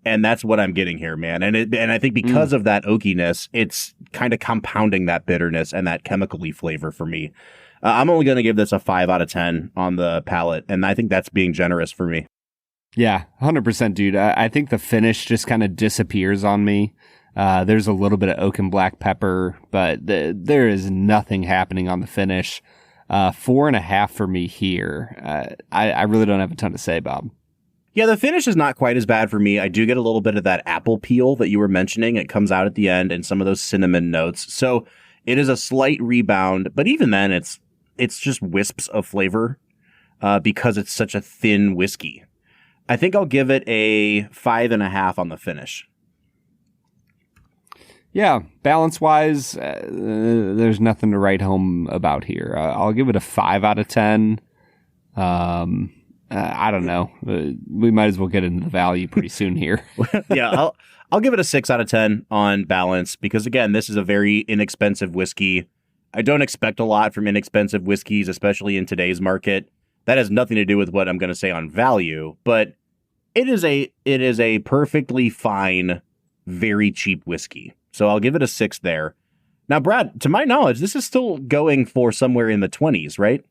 And that's what I'm getting here, man. And I think because of that oakiness, it's kind of compounding that bitterness and that chemically flavor for me. I'm only going to give this a 5 out of 10 on the palate. And I think that's being generous for me. Yeah, 100%, dude. I think the finish just kind of disappears on me. There's a little bit of oak and black pepper, but there is nothing happening on the finish. 4.5 for me here. I really don't have a ton to say, Bob. Yeah, the finish is not quite as bad for me. I do get a little bit of that apple peel that you were mentioning. It comes out at the end and some of those cinnamon notes. So it is a slight rebound, but even then it's just wisps of flavor because it's such a thin whiskey. I think I'll give it a 5.5 on the finish. Yeah, balance-wise, there's nothing to write home about here. I'll give it a 5 out of 10. I don't know. We might as well get into the value pretty soon here. Yeah, I'll give it a 6 out of 10 on balance because, again, this is a very inexpensive whiskey. I don't expect a lot from inexpensive whiskeys, especially in today's market. That has nothing to do with what I'm going to say on value, but it is a perfectly fine, very cheap whiskey. So I'll give it a 6 there. Now, Brad, to my knowledge, this is still going for somewhere in the 20s, right?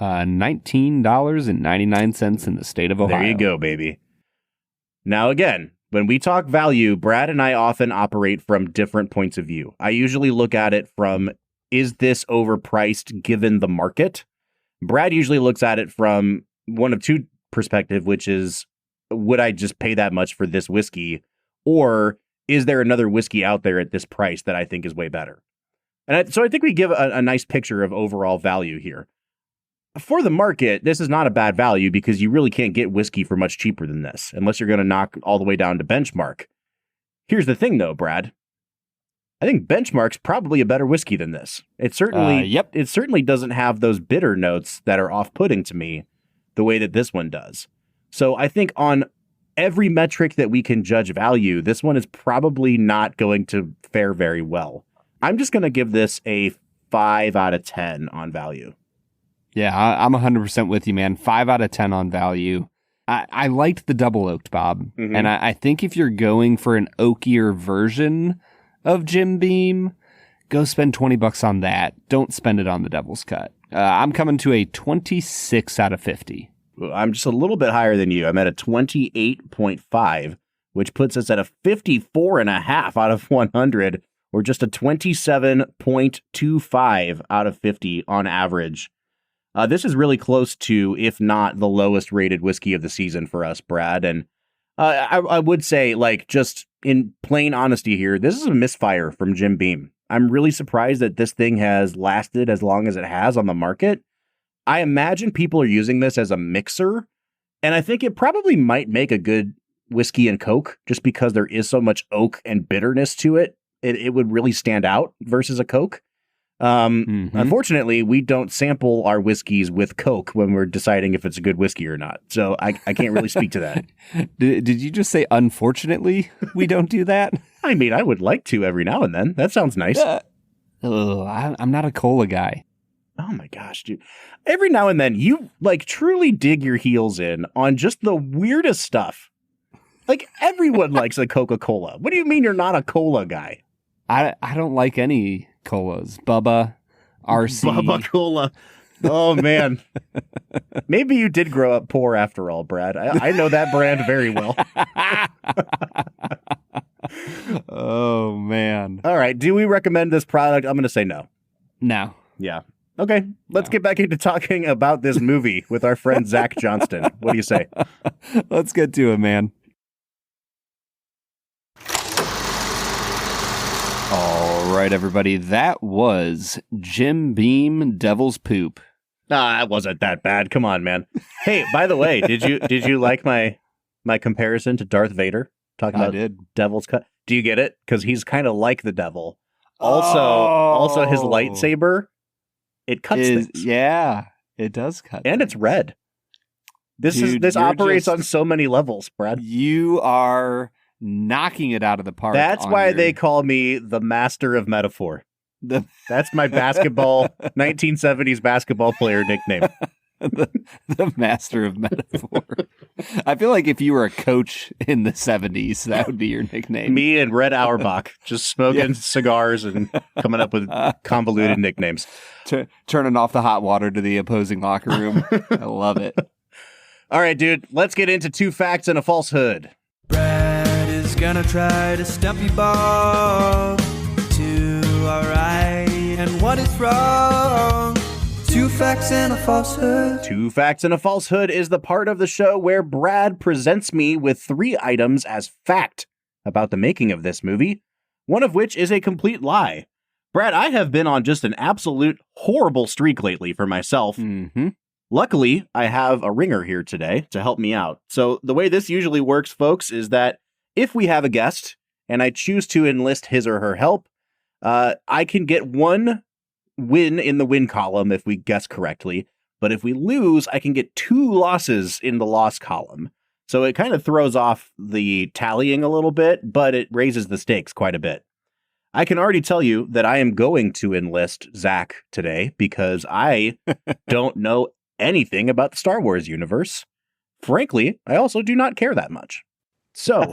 $19.99 in the state of Ohio. There you go, baby. Now, again, when we talk value, Brad and I often operate from different points of view. I usually look at it from, is this overpriced given the market? Brad usually looks at it from one of two perspectives, which is, would I just pay that much for this whiskey? Or is there another whiskey out there at this price that I think is way better? So I think we give a nice picture of overall value here. For the market, this is not a bad value because you really can't get whiskey for much cheaper than this, unless you're going to knock all the way down to Benchmark. Here's the thing, though, Brad. I think Benchmark's probably a better whiskey than this. It certainly doesn't have those bitter notes that are off-putting to me the way that this one does. So I think on every metric that we can judge value, this one is probably not going to fare very well. I'm just going to give this a 5 out of 10 on value. Yeah, I'm 100% with you, man. 5 out of 10 on value. I liked the double oaked, Bob. Mm-hmm. And I think if you're going for an oakier version of Jim Beam, go spend $20 on that. Don't spend it on the Devil's Cut. I'm coming to a 26 out of 50. I'm just a little bit higher than you. I'm at a 28.5, which puts us at a 54.5 out of 100, or just a 27.25 out of 50 on average. This is really close to, if not the lowest rated whiskey of the season for us, Brad. And I would say, like, just in plain honesty here, this is a misfire from Jim Beam. I'm really surprised that this thing has lasted as long as it has on the market. I imagine people are using this as a mixer, and I think it probably might make a good whiskey and Coke just because there is so much oak and bitterness to it. It would really stand out versus a Coke. Unfortunately, we don't sample our whiskeys with Coke when we're deciding if it's a good whiskey or not. So I can't really speak to that. Did you just say, unfortunately, we don't do that? I mean, I would like to every now and then. That sounds nice. I'm not a cola guy. Oh my gosh, dude. Every now and then you like truly dig your heels in on just the weirdest stuff. Like everyone likes a Coca-Cola. What do you mean you're not a cola guy? I don't like any colas. Bubba, RC. Bubba Cola. Oh, man. Maybe you did grow up poor after all, Brad. I know that brand very well. Oh, man. All right. Do we recommend this product? I'm going to say no. No. Yeah. Okay. Let's get back into talking about this movie with our friend Zach Johnston. What do you say? Let's get to it, man. All right, everybody. That was Jim Beam Devil's Poop. It wasn't that bad. Come on, man. Hey, by the way, did you like my comparison to Darth Vader? Talking about Devil's Cut. Do you get it? Because he's kind of like the devil. Also his lightsaber, it cuts things. Yeah, it does cut. And things. It's red. This operates on so many levels, Brad. You are knocking it out of the park. That's why they call me the master of metaphor. That's my 1970s basketball player nickname. the master of metaphor. I feel like if you were a coach in the 70s, that would be your nickname. Me and Red Auerbach just smoking cigars and coming up with convoluted nicknames. Turning off the hot water to the opposing locker room. I love it. All right, dude, let's get into 2 facts and a falsehood. Brad is gonna try to stump you, Bob, to our right and what is wrong. 2 facts and a falsehood. 2 facts and a falsehood is the part of the show where Brad presents me with 3 items as fact about the making of this movie, one of which is a complete lie. Brad, I have been on just an absolute horrible streak lately for myself. Mm-hmm. Luckily, I have a ringer here today to help me out. So the way this usually works, folks, is that if we have a guest and I choose to enlist his or her help, I can get 1 win in the win column if we guess correctly. But if we lose, I can get 2 losses in the loss column. So it kind of throws off the tallying a little bit, but it raises the stakes quite a bit. I can already tell you that I am going to enlist Zach today because I don't know anything about the Star Wars universe. Frankly, I also do not care that much. So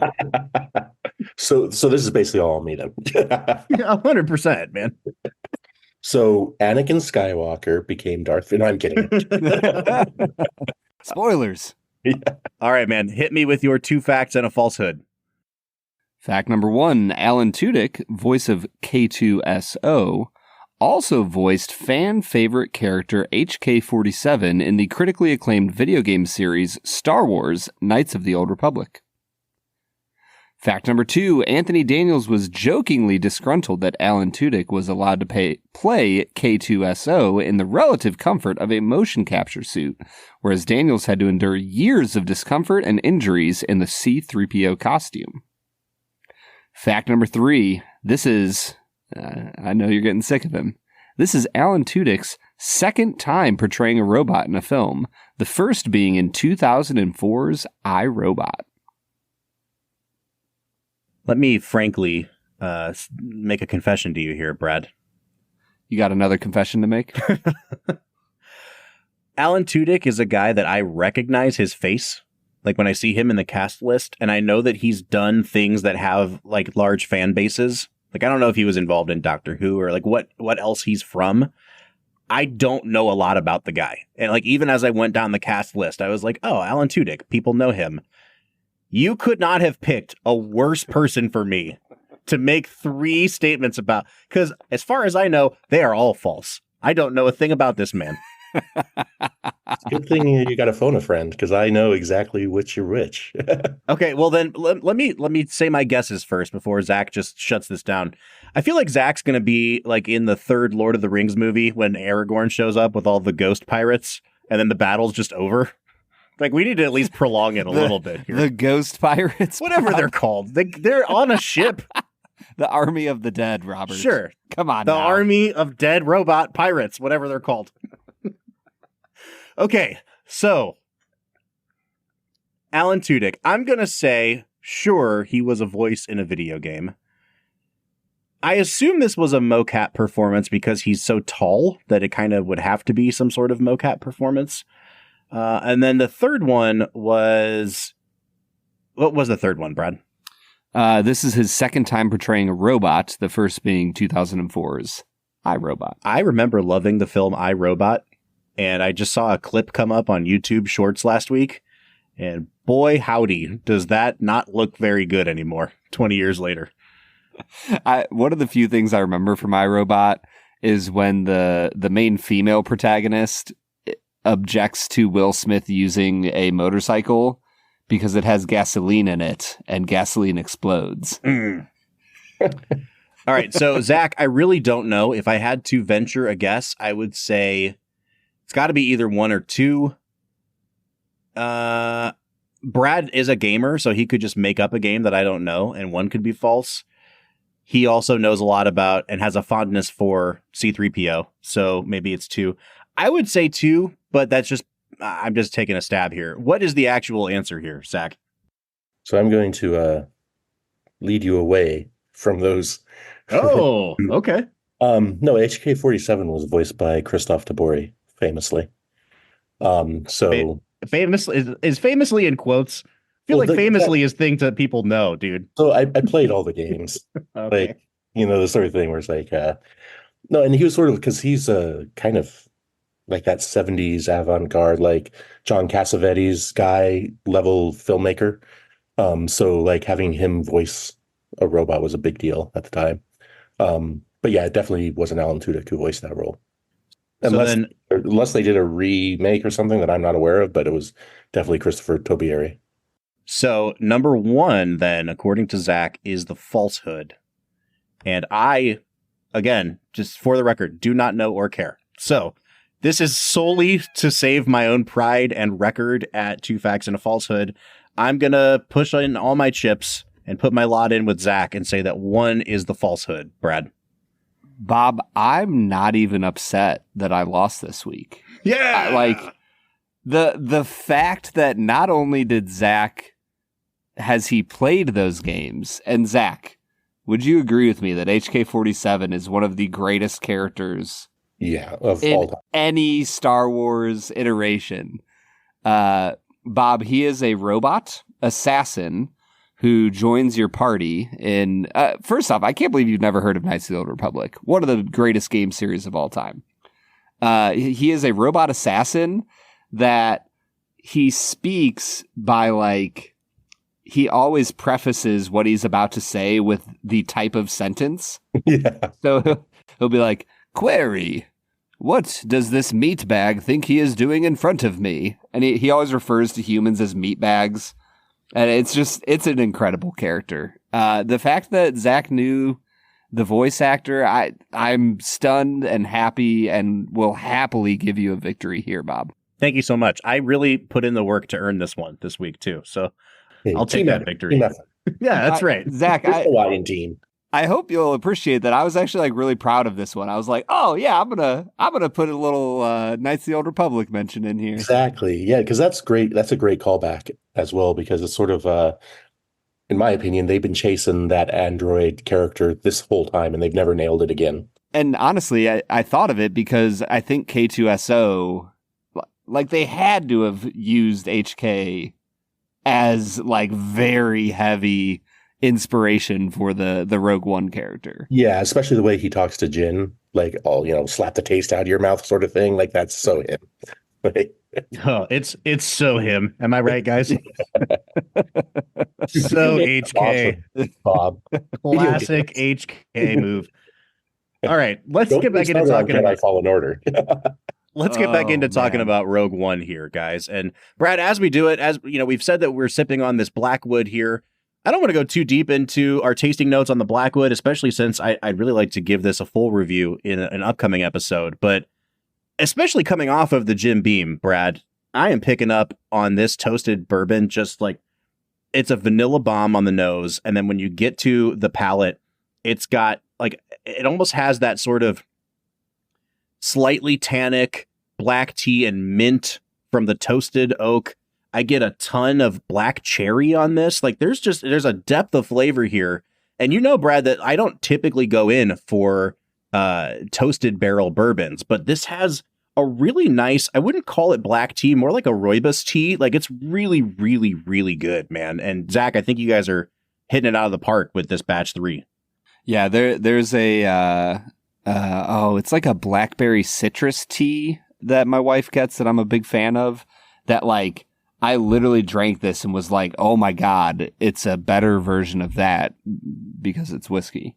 this is basically all me then. 100%, man. So Anakin Skywalker became Darth Vader. No, I'm kidding. Spoilers. Yeah. All right, man. Hit me with your 2 facts and a falsehood. Fact number 1, Alan Tudyk, voice of K2SO, also voiced fan favorite character HK-47 in the critically acclaimed video game series Star Wars: Knights of the Old Republic. Fact number 2, Anthony Daniels was jokingly disgruntled that Alan Tudyk was allowed to play K2SO in the relative comfort of a motion capture suit, whereas Daniels had to endure years of discomfort and injuries in the C-3PO costume. Fact number 3, this is, I know you're getting sick of him, this is Alan Tudyk's second time portraying a robot in a film, the first being in 2004's I, Robot. Let me frankly make a confession to you here, Brad. You got another confession to make? Alan Tudyk is a guy that I recognize his face, like when I see him in the cast list, and I know that he's done things that have like large fan bases. Like, I don't know if he was involved in Doctor Who or like what else he's from. I don't know a lot about the guy. And like, even as I went down the cast list, I was like, oh, Alan Tudyk, people know him. You could not have picked a worse person for me to make 3 statements about, because as far as I know, they are all false. I don't know a thing about this man. Good thing you got to phone a friend, because I know exactly which you're which. Okay, well then let me say my guesses first before Zach just shuts this down. I feel like Zach's going to be like in the 3rd Lord of the Rings movie when Aragorn shows up with all the ghost pirates and then the battle's just over. Like, we need to at least prolong it a little bit here. The ghost pirates? Whatever they're called. They're on a ship. The Army of the Dead, Robert. Sure. Come on The now. Army of Dead Robot Pirates, whatever they're called. Okay, so Alan Tudyk. I'm going to say, sure, he was a voice in a video game. I assume this was a mocap performance because he's so tall that it kind of would have to be some sort of mocap performance. And then the third one was... What was the third one, Brad? This is his second time portraying a robot, the first being 2004's I, Robot. I remember loving the film I, Robot, and I just saw a clip come up on YouTube Shorts last week, and boy, howdy, does that not look very good anymore, 20 years later. One of the few things I remember from I, Robot is when the main female protagonist objects to Will Smith using a motorcycle because it has gasoline in it and gasoline explodes. All right. So Zach, I really don't know. If I had to venture a guess, I would say it's got to be either 1 or 2. Brad is a gamer, so he could just make up a game that I don't know, and 1 could be false. He also knows a lot about and has a fondness for C-3PO, so maybe it's 2. I would say 2, but I'm just taking a stab here. What is the actual answer here, Zach? So I'm going to lead you away from those. Oh, okay. No, HK-47 was voiced by Christoph Tabori, famously. Famously is famously in quotes. I feel like famously is thing that people know, dude. So I played all the games. Okay. Like, the sort of thing where it's like, no, and he was sort of, because he's a kind of like that 70s avant-garde, like John Cassavetes guy level filmmaker. So like having him voice a robot was a big deal at the time. But yeah, it definitely wasn't Alan Tudyk who voiced that role. Unless they did a remake or something that I'm not aware of, but it was definitely Christopher Tobieri. So number 1, then, according to Zach, is the Falsehood. And I, again, just for the record, do not know or care. So this is solely to save my own pride and record at 2 Facts and a Falsehood. I'm going to push in all my chips and put my lot in with Zach and say that 1 is the Falsehood. Brad? Bob, I'm not even upset that I lost this week. Yeah! Like, the fact that not only did Zach... has he played those games? And Zach, would you agree with me that HK-47 is one of the greatest characters of in all time. Any Star Wars iteration? Bob, he is a robot assassin who joins your party in... first off, I can't believe you've never heard of Knights of the Old Republic, one of the greatest game series of all time. He is a robot assassin that he speaks by, like... He always prefaces what he's about to say with the type of sentence. Yeah. So he'll be like, "Query, what does this meat bag think he is doing in front of me?" And he always refers to humans as meat bags. And it's an incredible character. The fact that Zach knew the voice actor, I'm stunned and happy and will happily give you a victory here, Bob. Thank you so much. I really put in the work to earn this one this week too. So I'll take that victory. Yeah, that's right. Zach, Hawaiian team. I hope you'll appreciate that. I was actually like really proud of this one. I was like, oh yeah, I'm gonna put a little Knights of the Old Republic mention in here. Exactly. Yeah, because that's great. That's a great callback as well, because it's sort of in my opinion, they've been chasing that android character this whole time and they've never nailed it again. And honestly, I thought of it because I think K2SO, like they had to have used HK as like very heavy inspiration for the Rogue One character. Yeah, especially the way he talks to Jin, like all, slap the taste out of your mouth sort of thing. Like that's so him. Oh, it's so him. Am I right, guys? So HK. Awesome. Bob. Classic HK move. All right, let's get back into talking about Fallen Order. Let's get back into talking about Rogue One here, guys. And Brad, as we do it, as you know, we've said that we're sipping on this Blackwood here. I don't want to go too deep into our tasting notes on the Blackwood, especially since I'd really like to give this a full review in an upcoming episode. But especially coming off of the Jim Beam, Brad, I am picking up on this toasted bourbon, just like it's a vanilla bomb on the nose. And then when you get to the palate, it's got like, it almost has that sort of slightly tannic black tea and mint from the toasted oak. I get a ton of black cherry on this. Like there's a depth of flavor here. And you know, Brad, that I don't typically go in for toasted barrel bourbons, but this has a really nice, I wouldn't call it black tea, more like a rooibos tea. Like it's really, really, really good, man. And Zach, I think you guys are hitting it out of the park with this batch 3. Yeah, there's a it's like a blackberry citrus tea that my wife gets that I'm a big fan of, that like I literally drank this and was like, oh my God, it's a better version of that because it's whiskey.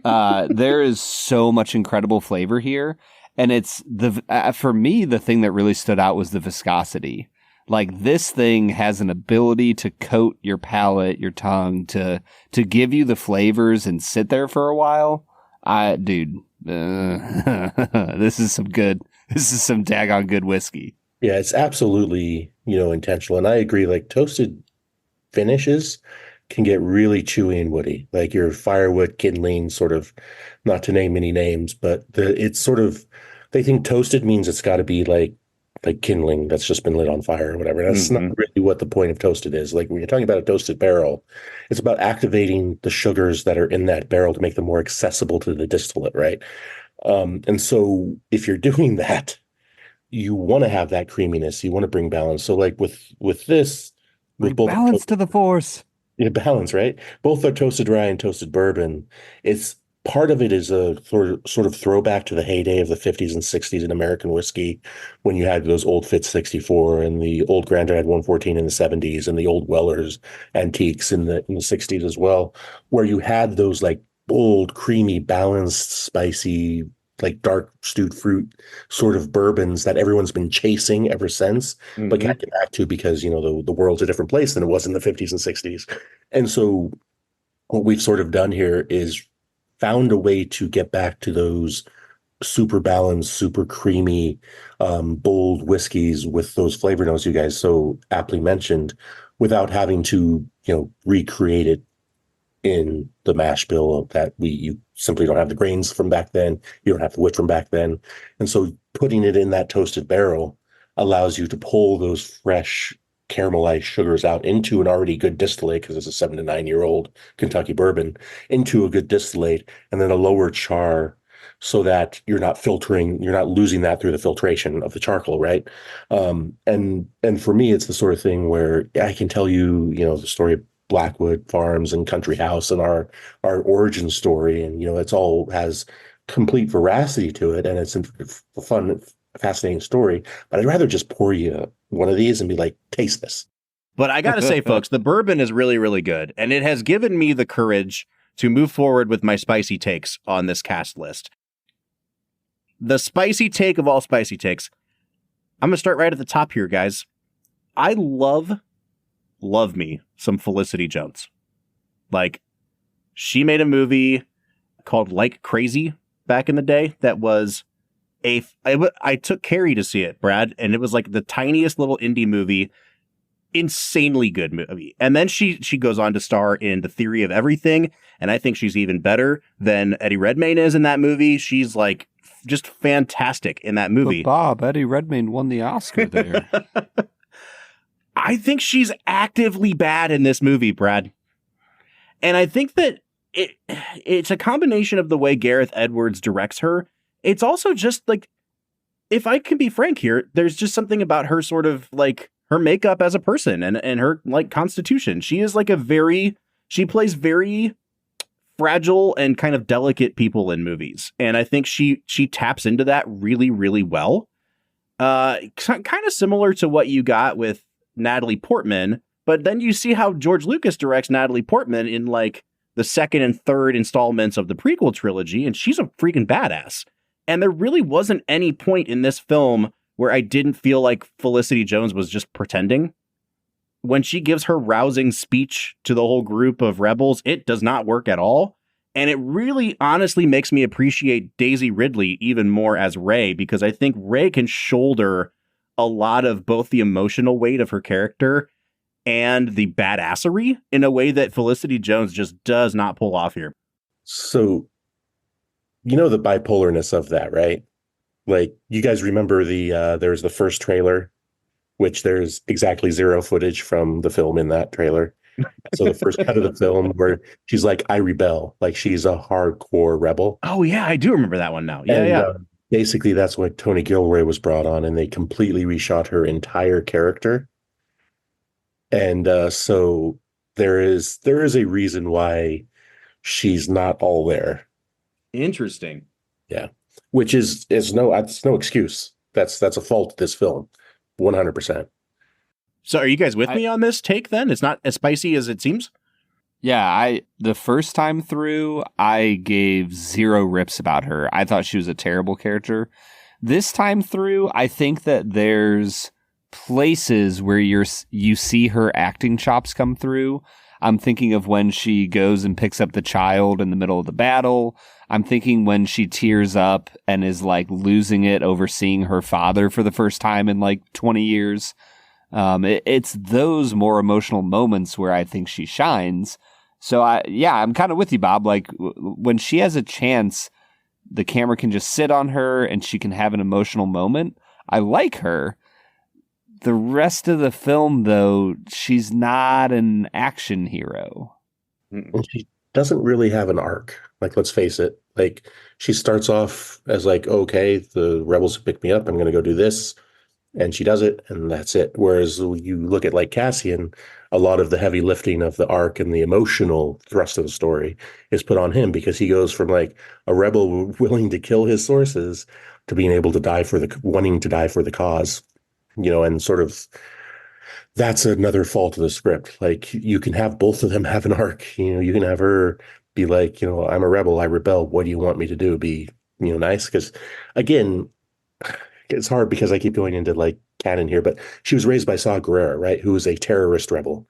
There is so much incredible flavor here. And it's for me, the thing that really stood out was the viscosity. Like this thing has an ability to coat your palate, your tongue, to give you the flavors and sit there for a while. This is some daggone good whiskey. Yeah, it's absolutely, intentional. And I agree, like toasted finishes can get really chewy and woody, like your firewood kindling sort of, not to name any names, but it's sort of, they think toasted means it's got to be like kindling that's just been lit on fire or whatever. That's not really what the point of toasted is. Like when you're talking about a toasted barrel, it's about activating the sugars that are in that barrel to make them more accessible to the distillate, right? And so if you're doing that, you want to have that creaminess. You want to bring balance. So like with this, with both balance to the force. Yeah, balance, right? Both are toasted rye and toasted bourbon. It's part of it is a sort of throwback to the heyday of the 50s and 60s in American whiskey, when you had those old Fitz 64 and the old Grandad 114 in the 70s and the old Weller's antiques in the 60s as well, where you had those like bold, creamy, balanced, spicy, like dark stewed fruit sort of bourbons that everyone's been chasing ever since, but can't get back to because, the world's a different place than it was in the 50s and 60s. And so what we've sort of done here is found a way to get back to those super balanced, super creamy, bold whiskeys with those flavor notes you guys so aptly mentioned, without having to, recreate it in the mash bill that you simply don't have the grains from back then. You don't have the wit from back then. And so putting it in that toasted barrel allows you to pull those fresh caramelized sugars out into an already good distillate, because it's a 7 to 9 year old Kentucky bourbon, into a good distillate, and then a lower char, so that you're not losing that through the filtration of the charcoal, right? And for me, it's the sort of thing where I can tell you, the story of Blackwood Farms and Country House and our origin story, and it's all has complete veracity to it, and it's a fun, fascinating story. But I'd rather just pour you one of these and be like, taste this. But I gotta say, folks, the bourbon is really, really good, and it has given me the courage to move forward with my spicy takes on this cast list. The spicy take of all spicy takes. I'm gonna start right at the top here, guys. I love love me some Felicity Jones. Like, she made a movie called Like Crazy back in the day that was I took Carrie to see it, Brad, and it was like the tiniest little indie movie, insanely good movie. And then she goes on to star in The Theory of Everything, and I think she's even better than Eddie Redmayne is in that movie. She's like just fantastic in that movie. But Bob, Eddie Redmayne won the Oscar there. I think she's actively bad in this movie, Brad. And I think that it's a combination of the way Gareth Edwards directs her. It's also just like, if I can be frank here, there's just something about her sort of like her makeup as a person and her like constitution. She is like she plays very fragile and kind of delicate people in movies. And I think she taps into that really, really well. Kind of similar to what you got with Natalie Portman, but then you see how George Lucas directs Natalie Portman in like the second and third installments of the prequel trilogy, and she's a freaking badass. And there really wasn't any point in this film where I didn't feel like Felicity Jones was just pretending. When she gives her rousing speech to the whole group of rebels, it does not work at all. And it really honestly makes me appreciate Daisy Ridley even more as Rey, because I think Rey can shoulder a lot of both the emotional weight of her character and the badassery in a way that Felicity Jones just does not pull off here. So, you know the bipolarness of that, right? Like, you guys remember there's the first trailer, which there's exactly zero footage from the film in that trailer. So the first cut of the film where she's like, I rebel, like she's a hardcore rebel. Oh yeah, I do remember that one now. Yeah. Basically, that's when Tony Gilroy was brought on, and they completely reshot her entire character. And so there is a reason why she's not all there. Interesting. Yeah, which is no excuse. That's a fault of this film, 100%. So are you guys with me on this take then? It's not as spicy as it seems? Yeah, the first time through, I gave zero rips about her. I thought she was a terrible character. This time through, I think that there's places where you see her acting chops come through. I'm thinking of when she goes and picks up the child in the middle of the battle. I'm thinking when she tears up and is like losing it over seeing her father for the first time in like 20 years. It's those more emotional moments where I think she shines. So I'm kind of with you, Bob. Like when she has a chance, the camera can just sit on her and she can have an emotional moment. I like her. The rest of the film, though, she's not an action hero. Well, she doesn't really have an arc. Like, let's face it. Like, she starts off as like, okay, the rebels pick me up. I'm going to go do this. And she does it, and that's it. Whereas you look at like Cassian, a lot of the heavy lifting of the arc and the emotional thrust of the story is put on him, because he goes from like a rebel willing to kill his sources to being able to wanting to die for the cause, and sort of that's another fault of the script. Like, you can have both of them have an arc. You can have her be like, I'm a rebel, I rebel. What do you want me to do? Be, nice? Because again, it's hard because I keep going into like canon here, but she was raised by Saw Gerrera, right? Who was a terrorist rebel.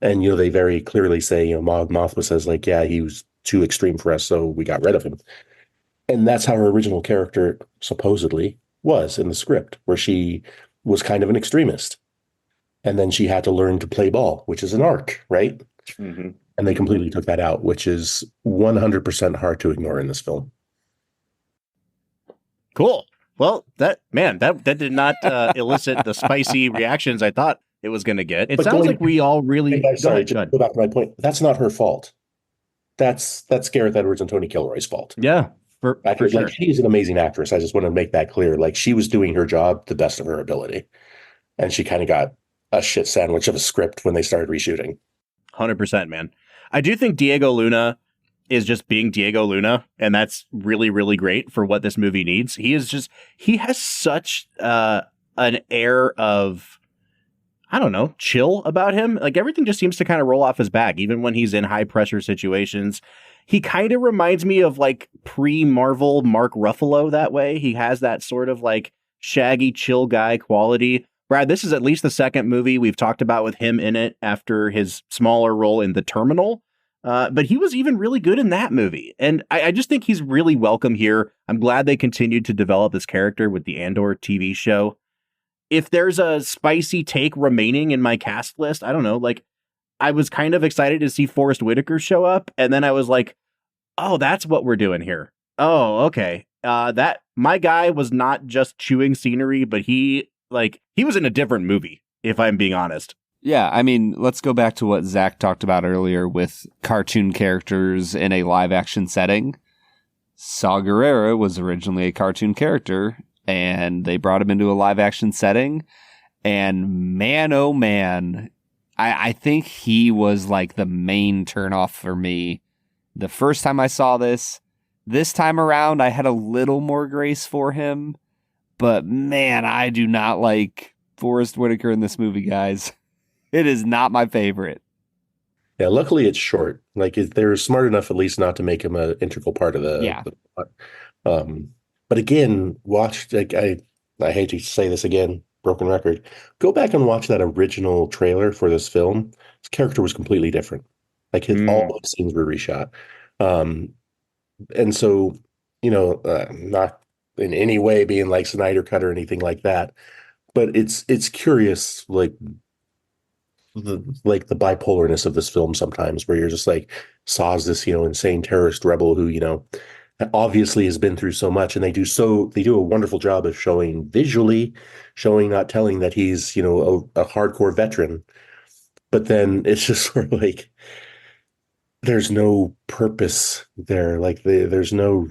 And, they very clearly say, Mon Mothma says like, yeah, he was too extreme for us, so we got rid of him. And that's how her original character supposedly was in the script, where she was kind of an extremist. And then she had to learn to play ball, which is an arc, right? Mm-hmm. And they completely took that out, which is 100% hard to ignore in this film. Cool. Well, that did not elicit the spicy reactions I thought it was going to get. It sounds like we all really... Sorry, just go back to my point. That's not her fault. That's Gareth Edwards and Tony Gilroy's fault. Yeah, for sure. Like, she's an amazing actress. I just want to make that clear. Like, she was doing her job the best of her ability. And she kind of got a shit sandwich of a script when they started reshooting. 100%, man. I do think Diego Luna is just being Diego Luna, and that's really, really great for what this movie needs. He has such an air of, I don't know, chill about him. Like, everything just seems to kind of roll off his back, even when he's in high pressure situations. He kind of reminds me of like pre-Marvel Mark Ruffalo that way. He has that sort of like shaggy, chill guy quality, Brad, this is at least the second movie we've talked about with him in it after his smaller role in The Terminal. But he was even really good in that movie. And I just think he's really welcome here. I'm glad they continued to develop this character with the Andor TV show. If there's a spicy take remaining in my cast list, I don't know, like, I was kind of excited to see Forrest Whitaker show up. And then I was like, oh, that's what we're doing here. Oh, okay. That my guy was not just chewing scenery, but he was in a different movie, if I'm being honest. Yeah, I mean, let's go back to what Zach talked about earlier with cartoon characters in a live action setting. Saw Gerrera was originally a cartoon character, and they brought him into a live action setting. And man, oh man, I think he was like the main turnoff for me. The first time I saw this time around, I had a little more grace for him. But man, I do not like Forrest Whitaker in this movie, guys. It is not my favorite. Yeah, luckily it's short. Like they're smart enough at least not to make him an integral part of the plot. But again, watch, like I hate to say this again, broken record. Go back and watch that original trailer for this film. His character was completely different. Like all the scenes were reshot. And so, not in any way being like Snyder Cut or anything like that, but it's curious, like the bipolarness of this film sometimes, where you're just like, Saw's this, insane terrorist rebel who, obviously has been through so much, and they do a wonderful job of visually showing, not telling, that he's, a hardcore veteran. But then it's just sort of like, there's no purpose there. Like there's no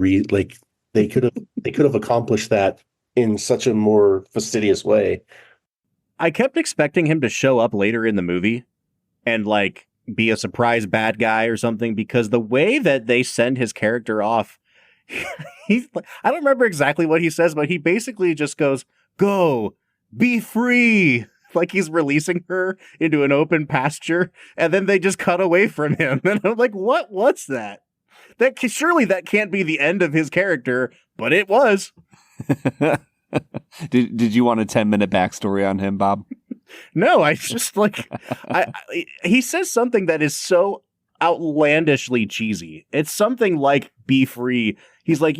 they could have accomplished that in such a more fastidious way. I kept expecting him to show up later in the movie and like be a surprise bad guy or something, because the way that they send his character off, I don't remember exactly what he says, but he basically just goes, "Go, be free." Like he's releasing her into an open pasture, and then they just cut away from him. And I'm like, what's that? Surely that can't be the end of his character, but it was. Did you want a 10-minute backstory on him, Bob? No, I just like, he says something that is so outlandishly cheesy. It's something like "be free." He's like,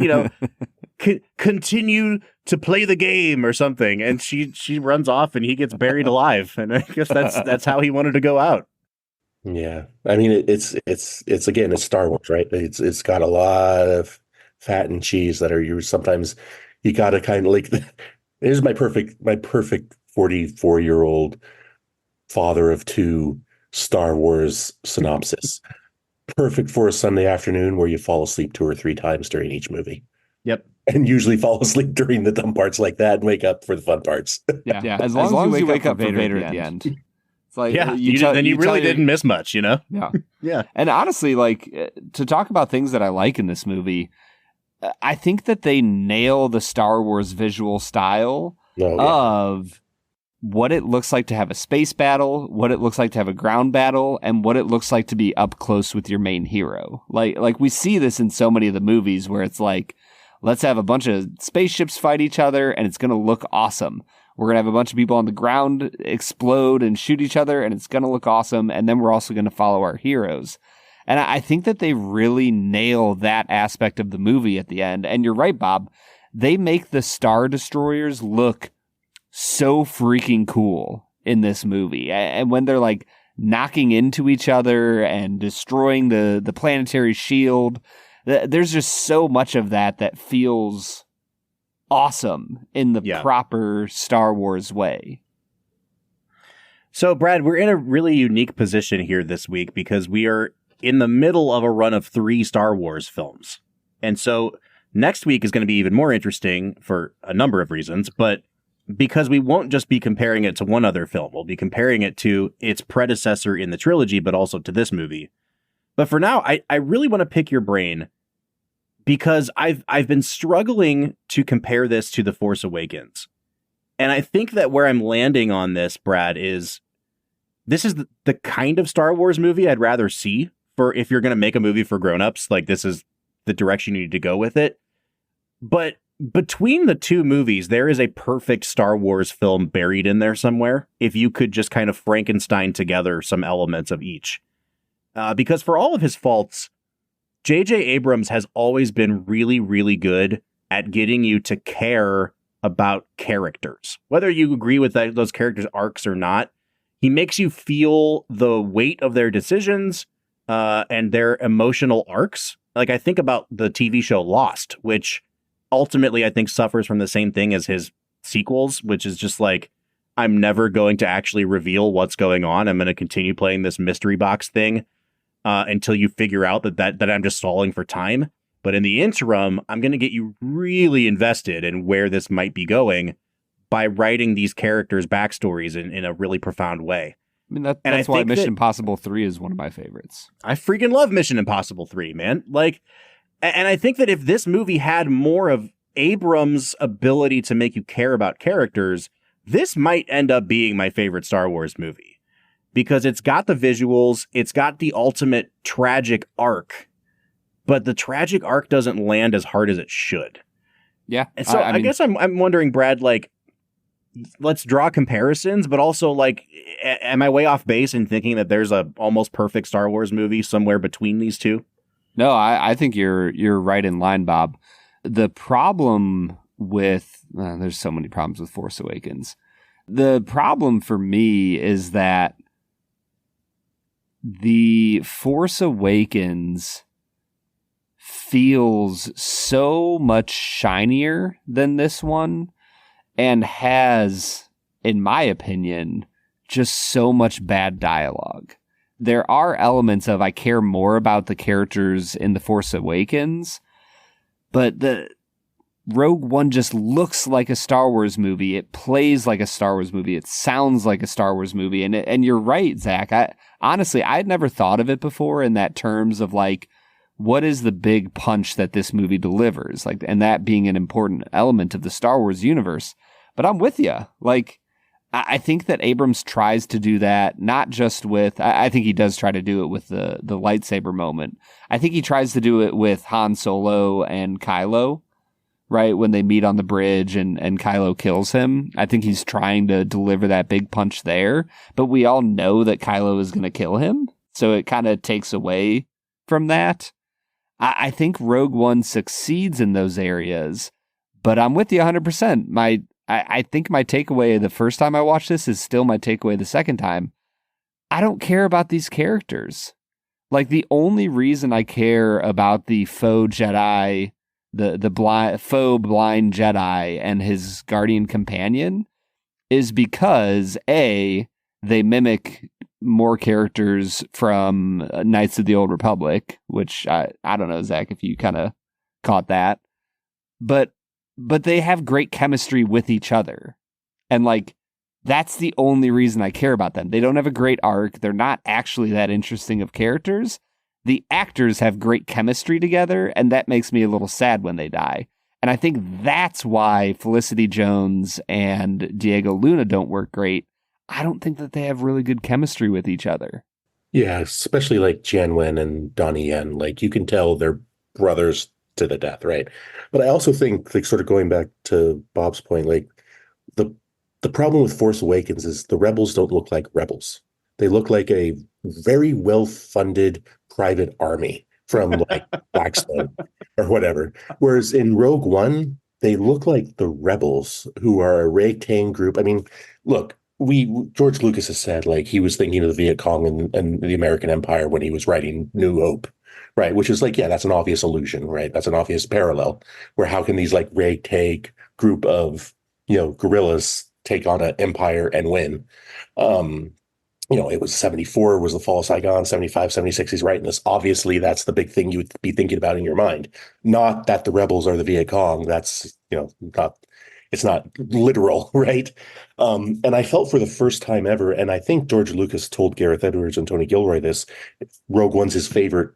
continue to play the game or something, and she runs off and he gets buried alive. And I guess that's how he wanted to go out. Yeah, I mean it's again, it's Star Wars, right? It's got a lot of fat and cheese that are sometimes you got to kind of like. Here's my perfect 44-year-old father of two Star Wars synopsis. Perfect for a Sunday afternoon where you fall asleep 2 or 3 times during each movie. Yep. And usually fall asleep during the dumb parts like that and wake up for the fun parts. Yeah. As long as you wake up for Vader at the end. It's like, yeah, you really didn't miss much, Yeah. Yeah. And honestly, like, to talk about things that I like in this movie, I think that they nail the Star Wars visual style of what it looks like to have a space battle, what it looks like to have a ground battle, and what it looks like to be up close with your main hero. Like we see this in so many of the movies where it's like, let's have a bunch of spaceships fight each other and it's going to look awesome. We're going to have a bunch of people on the ground explode and shoot each other and it's going to look awesome. And then we're also going to follow our heroes. And I think that they really nail that aspect of the movie at the end. And you're right, Bob. They make the Star Destroyers look so freaking cool in this movie. And when they're like knocking into each other and destroying the planetary shield, there's just so much of that feels awesome in the proper Star Wars way. So, Brad, we're in a really unique position here this week because we are in the middle of a run of 3 Star Wars films. And so next week is going to be even more interesting for a number of reasons, but because we won't just be comparing it to one other film. We'll be comparing it to its predecessor in the trilogy, but also to this movie. But for now, I really want to pick your brain because I've been struggling to compare this to The Force Awakens. And I think that where I'm landing on this, Brad, is this is the kind of Star Wars movie I'd rather see for if you're going to make a movie for grown-ups. Like, this is the direction you need to go with it. But between the two movies, there is a perfect Star Wars film buried in there somewhere. If you could just kind of Frankenstein together some elements of each. Because for all of his faults, J.J. Abrams has always been really, really good at getting you to care about characters. Whether you agree with those characters' arcs or not, he makes you feel the weight of their decisions and their emotional arcs. Like, I think about the TV show Lost, which ultimately I think suffers from the same thing as his sequels, which is just like, I'm never going to actually reveal what's going on. I'm going to continue playing this mystery box thing until you figure out that I'm just stalling for time. But in the interim, I'm going to get you really invested in where this might be going by writing these characters' backstories in a really profound way. I mean, that's why Mission Impossible 3 is one of my favorites. I freaking love Mission Impossible 3, man. Like, and I think that if this movie had more of Abrams' ability to make you care about characters, this might end up being my favorite Star Wars movie. Because it's got the visuals, it's got the ultimate tragic arc, but the tragic arc doesn't land as hard as it should. Yeah. And so I guess I'm wondering, Brad, like, let's draw comparisons, but also, like, am I way off base in thinking that there's a almost perfect Star Wars movie somewhere between these two? No, I think you're right in line, Bob. The problem with there's so many problems with Force Awakens. The problem for me is that the Force Awakens feels so much shinier than this one and has, in my opinion, just so much bad dialogue. There are elements of I care more about the characters in The Force Awakens, but the Rogue One just looks like a Star Wars movie. It plays like a Star Wars movie. It sounds like a Star Wars movie. And you're right, Zach. Honestly, I had never thought of it before in that terms of like, what is the big punch that this movie delivers? Like, and that being an important element of the Star Wars universe. But I'm with you. Like, I think that Abrams tries to do that, not just with, I think he does try to do it with the lightsaber moment. I think he tries to do it with Han Solo and Kylo, right? When they meet on the bridge and Kylo kills him. I think he's trying to deliver that big punch there, but we all know that Kylo is going to kill him. So it kind of takes away from that. I think Rogue One succeeds in those areas, but I'm with you 100%. I think my takeaway the first time I watched this is still my takeaway the second time. I don't care about these characters. Like, the only reason I care about the faux Jedi, the faux blind Jedi and his guardian companion is because A, they mimic more characters from Knights of the Old Republic, which I don't know, Zach, if you kind of caught that, but they have great chemistry with each other. And like, that's the only reason I care about them. They don't have a great arc. They're not actually that interesting of characters. The actors have great chemistry together, and that makes me a little sad when they die. And I think that's why Felicity Jones and Diego Luna don't work great. I don't think that they have really good chemistry with each other. Yeah, especially like Jian Wen and Donnie Yen. Like, you can tell they're brothers to the death, right? But I also think, like, sort of going back to Bob's point, like, the problem with Force Awakens is the rebels don't look like rebels. They look like a very well-funded private army from like Blackstone or whatever. Whereas in Rogue One, they look like the rebels who are a ragtag group. I mean, look, George Lucas has said, like, he was thinking of the Viet Cong and the American Empire when he was writing New Hope, right? Which is like, yeah, that's an obvious allusion, right? That's an obvious parallel. Where how can these like ragtag group of, guerrillas take on an empire and win? It was 74 was the fall of Saigon, 75, 76. He's writing this. Obviously, that's the big thing you would be thinking about in your mind. Not that the rebels are the Viet Cong. That's, it's not literal, right? And I felt for the first time ever, and I think George Lucas told Gareth Edwards and Tony Gilroy this, Rogue One's his favorite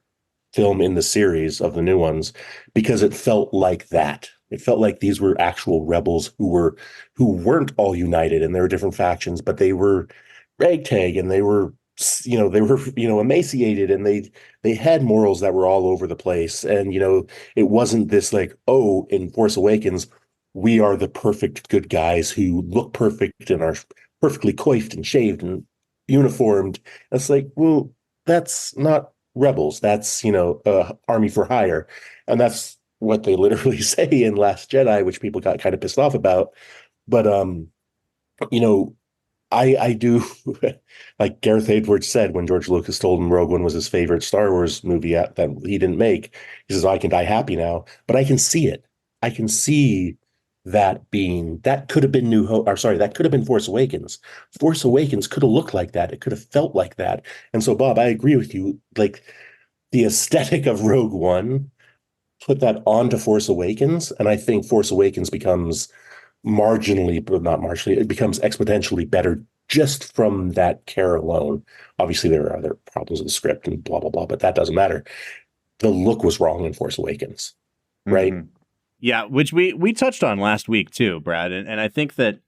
film in the series of the new ones, because it felt like that. It felt like these were actual rebels who weren't all united, and there were different factions, but they were ragtag, and they were they were, emaciated, and they had morals that were all over the place. And, it wasn't this like, oh, in Force Awakens, we are the perfect good guys who look perfect and are perfectly coiffed and shaved and uniformed. It's like, well, that's not rebels. That's, army for hire. And that's what they literally say in Last Jedi, which people got kind of pissed off about. But, you know, I do, like Gareth Edwards said when George Lucas told him Rogue One was his favorite Star Wars movie that he didn't make. He says, I can die happy now, but I can see it. I can see that could have been that could have been Force Awakens. Force Awakens could have looked like that. It could have felt like that. And so, Bob, I agree with you. Like the aesthetic of Rogue One, put that onto Force Awakens, and I think Force Awakens becomes marginally, but not marginally, it becomes exponentially better just from that care alone. Obviously, there are other problems with the script and blah, blah, blah, but that doesn't matter. The look was wrong in Force Awakens, right? Mm-hmm. Yeah, which we touched on last week too, Brad. And I think that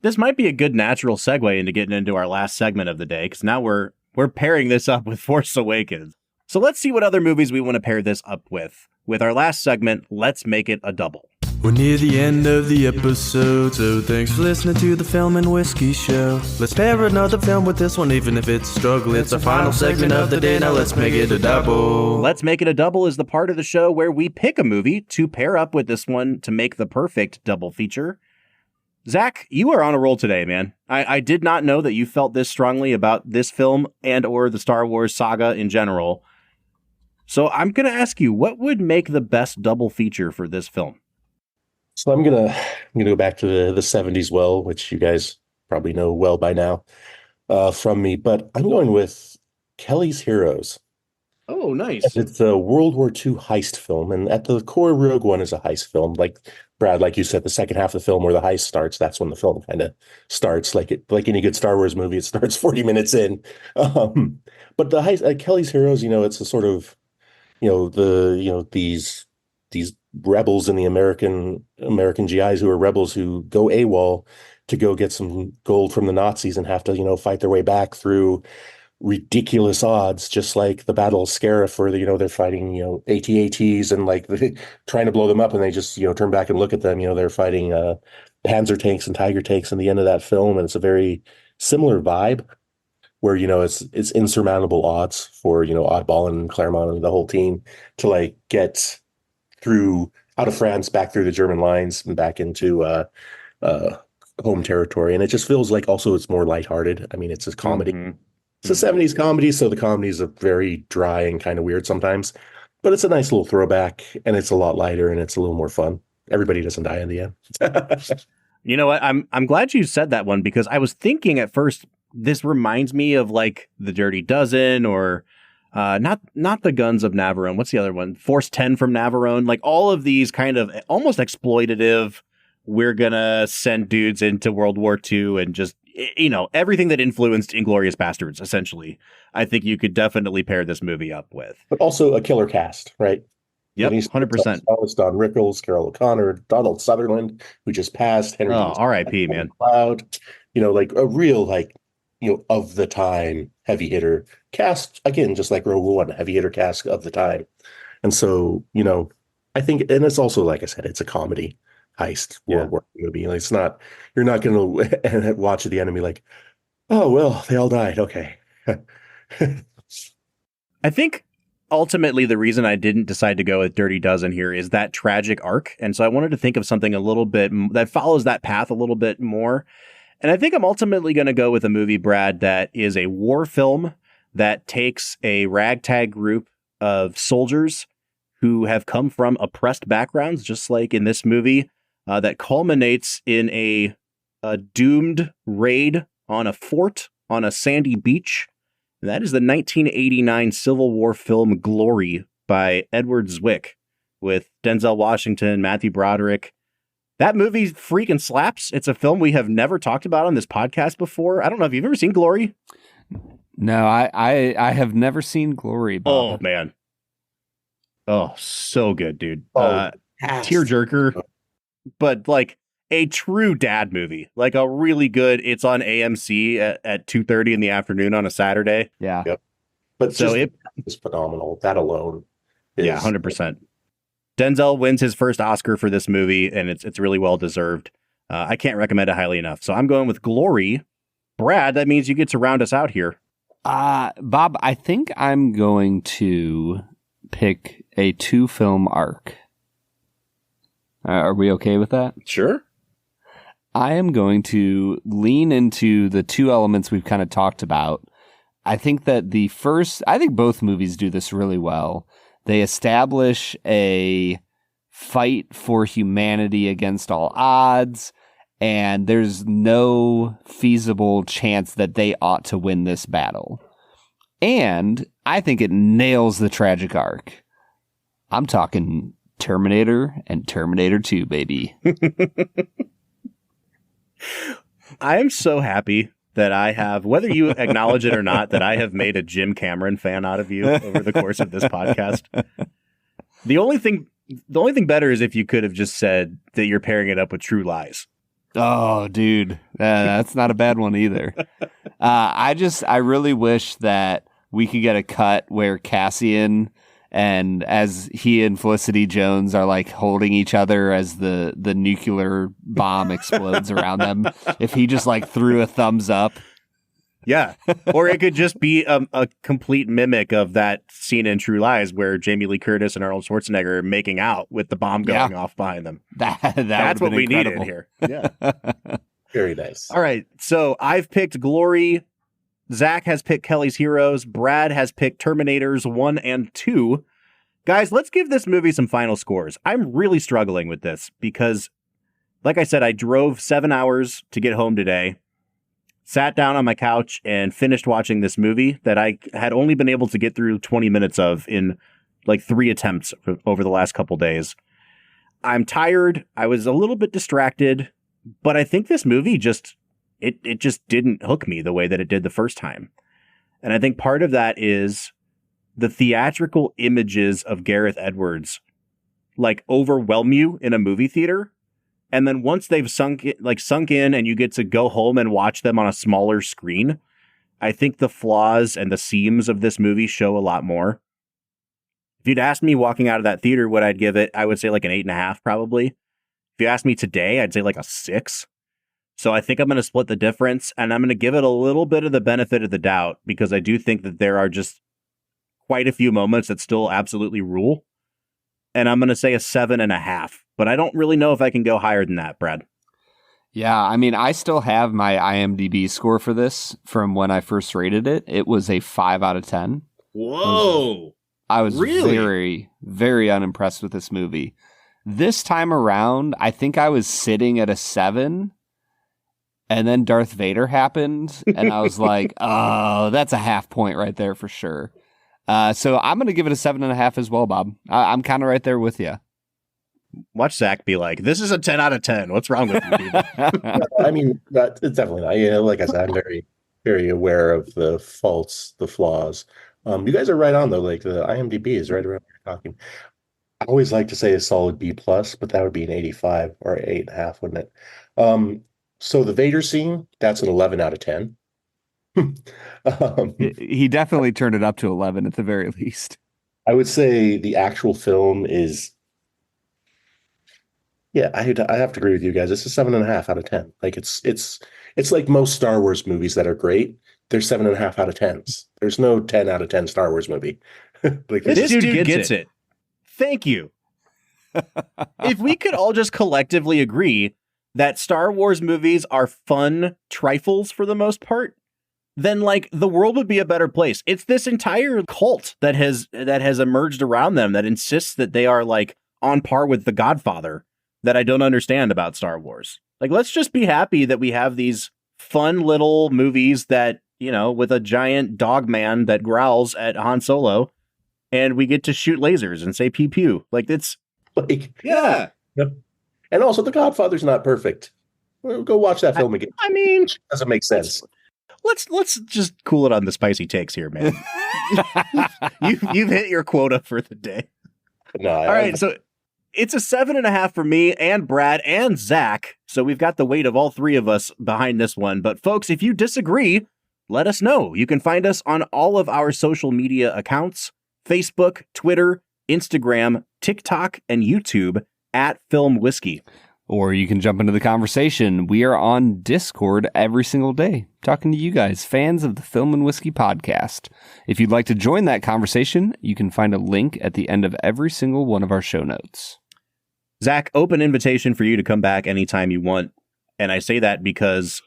this might be a good natural segue into getting into our last segment of the day, because now we're pairing this up with Force Awakens. So let's see what other movies we want to pair this up with. With our last segment, let's make it a double. We're near the end of the episode, so thanks for listening to the Film and Whiskey Show. Let's pair another film with this one, even if it's a struggle. It's our final segment of the day, now let's make it a double. Let's Make It a Double is the part of the show where we pick a movie to pair up with this one to make the perfect double feature. Zach, you are on a roll today, man. I did not know that you felt this strongly about this film and or the Star Wars saga in general. So I'm going to ask you, what would make the best double feature for this film? So I'm gonna go back to the 70s well, which you guys probably know well by now from me, but I'm going with Kelly's Heroes. Oh, nice. It's a World War II heist film, and at the core, Rogue One is a heist film. Like Brad, like you said, the second half of the film where the heist starts, that's when the film kind of starts. Like any good Star Wars movie, it starts 40 minutes in. But the heist, Kelly's Heroes, it's a sort of, these rebels in the American GIs who are rebels who go AWOL to go get some gold from the Nazis and have to, fight their way back through ridiculous odds, just like the Battle of Scarif, where they're fighting, AT-ATs and like trying to blow them up, and they just, turn back and look at them. They're fighting Panzer tanks and Tiger tanks in the end of that film, and it's a very similar vibe where it's insurmountable odds for Oddball and Claremont and the whole team to like get through out of France, back through the German lines and back into home territory. And it just feels like also it's more lighthearted. I mean, it's a comedy. Mm-hmm. It's a 70s comedy, so the comedies are very dry and kind of weird sometimes. But it's a nice little throwback, and it's a lot lighter, and it's a little more fun. Everybody doesn't die in the end. You know what? I'm glad you said that one, because I was thinking at first, this reminds me of like The Dirty Dozen or not the Guns of Navarone. What's the other one? Force 10 from Navarone. Like all of these kind of almost exploitative, we're going to send dudes into World War II and just, everything that influenced Inglourious Bastards, essentially. I think you could definitely pair this movie up with. But also a killer cast, right? Yep, 100%. Don Rickles, Carol O'Connor, Donald Sutherland, who just passed. Henry R.I.P., man. Cloud. Like a real, like, of the time heavy hitter cast, again, just like Rogue One, heavy hitter cast of the time. And so, I think, and it's also, like I said, it's a comedy heist World War movie. Like, it's not, you're not going to watch the enemy like, oh, well, they all died. Okay. I think ultimately the reason I didn't decide to go with Dirty Dozen here is that tragic arc. And so I wanted to think of something a little bit that follows that path a little bit more. And I think I'm ultimately going to go with a movie, Brad, that is a war film that takes a ragtag group of soldiers who have come from oppressed backgrounds, just like in this movie, that culminates in a doomed raid on a fort on a sandy beach. And that is the 1989 Civil War film Glory by Edward Zwick with Denzel Washington, Matthew Broderick. That movie freaking slaps. It's a film we have never talked about on this podcast before. I don't know if you've ever seen Glory. No, I have never seen Glory, Bob. Oh, man. Oh, so good, dude. Tearjerker. But like, a true dad movie, like a really good. It's on AMC at 2:30 in the afternoon on a Saturday. Yeah. Yep. But So it is phenomenal. That alone is 100%. Denzel wins his first Oscar for this movie, and it's really well deserved. I can't recommend it highly enough. So I'm going with Glory. Brad, that means you get to round us out here. Bob, I think I'm going to pick a 2-film arc. Are we okay with that? Sure. I am going to lean into the 2 elements we've kind of talked about. I think that I think both movies do this really well. They establish a fight for humanity against all odds, and there's no feasible chance that they ought to win this battle. And I think it nails the tragic arc. I'm talking Terminator and Terminator 2, baby. I am so happy that I have, whether you acknowledge it or not, that I have made a Jim Cameron fan out of you over the course of this podcast. The only thing better is if you could have just said that you're pairing it up with True Lies. Oh, dude, that's not a bad one either. I really wish that we could get a cut where Cassian, and as he and Felicity Jones are like holding each other as the nuclear bomb explodes around them. If he just like threw a thumbs up. Yeah. Or it could just be a complete mimic of that scene in True Lies where Jamie Lee Curtis and Arnold Schwarzenegger are making out with the bomb going off behind them. That's what we needed here. Yeah. Very nice. All right. So I've picked Glory. Zach has picked Kelly's Heroes. Brad has picked Terminators 1 and 2. Guys, let's give this movie some final scores. I'm really struggling with this because, like I said, I drove 7 hours to get home today, sat down on my couch, and finished watching this movie that I had only been able to get through 20 minutes of in like 3 attempts over the last couple days. I'm tired. I was a little bit distracted, but I think this movie just... It just didn't hook me the way that it did the first time. And I think part of that is the theatrical images of Gareth Edwards like overwhelm you in a movie theater. And then once they've sunk in and you get to go home and watch them on a smaller screen, I think the flaws and the seams of this movie show a lot more. If you'd asked me walking out of that theater what I'd give it, I would say like an 8.5 probably. If you asked me today, I'd say like a 6. So I think I'm going to split the difference, and I'm going to give it a little bit of the benefit of the doubt because I do think that there are just quite a few moments that still absolutely rule. And I'm going to say a 7.5, but I don't really know if I can go higher than that, Brad. Yeah, I mean, I still have my IMDb score for this from when I first rated it. It was a 5 out of 10. Whoa. I was really? very, very unimpressed with this movie. This time around, I think I was sitting at a 7. And then Darth Vader happened, and I was like, oh, that's a half point right there for sure. So I'm going to give it a 7.5 as well, Bob. I'm kind of right there with you. Watch Zach be like, this is a 10 out of 10. What's wrong with you people? I mean, it's definitely not. You know, like I said, I'm very, very aware of the faults, the flaws. You guys are right on, though. Like, the IMDb is right around where you're talking. I always like to say a solid B+, but that would be an 85 or 8.5, wouldn't it? So the Vader scene, that's an 11 out of 10. He definitely turned it up to 11 at the very least. I would say the actual film is, yeah, I have to agree with you guys. It's a 7.5 out of 10. Like it's like most Star Wars movies that are great. They're 7.5 out of 10s. There's no 10 out of 10 Star Wars movie. Like this dude gets it. Thank you. If we could all just collectively agree that Star Wars movies are fun trifles for the most part, then like the world would be a better place. It's this entire cult that has emerged around them that insists that they are like on par with The Godfather that I don't understand about Star Wars. Like, let's just be happy that we have these fun little movies that, you know, with a giant dog man that growls at Han Solo and we get to shoot lasers and say pew pew. Like, it's like, yeah. Yep. And also, The Godfather's not perfect. Go watch that film again. I mean, it doesn't make sense. Let's just cool it on the spicy takes here, man. You've hit your quota for the day. No, all right. So It's a 7.5 for me and Brad and Zach. So we've got the weight of all three of us behind this one. But folks, if you disagree, let us know. You can find us on all of our social media accounts, Facebook, Twitter, Instagram, TikTok, and YouTube at Film Whiskey. Or you can jump into the conversation. We are on Discord every single day, talking to you guys, fans of the Film and Whiskey podcast. If you'd like to join that conversation, you can find a link at the end of every single one of our show notes. Zach, open invitation for you to come back anytime you want. And I say that because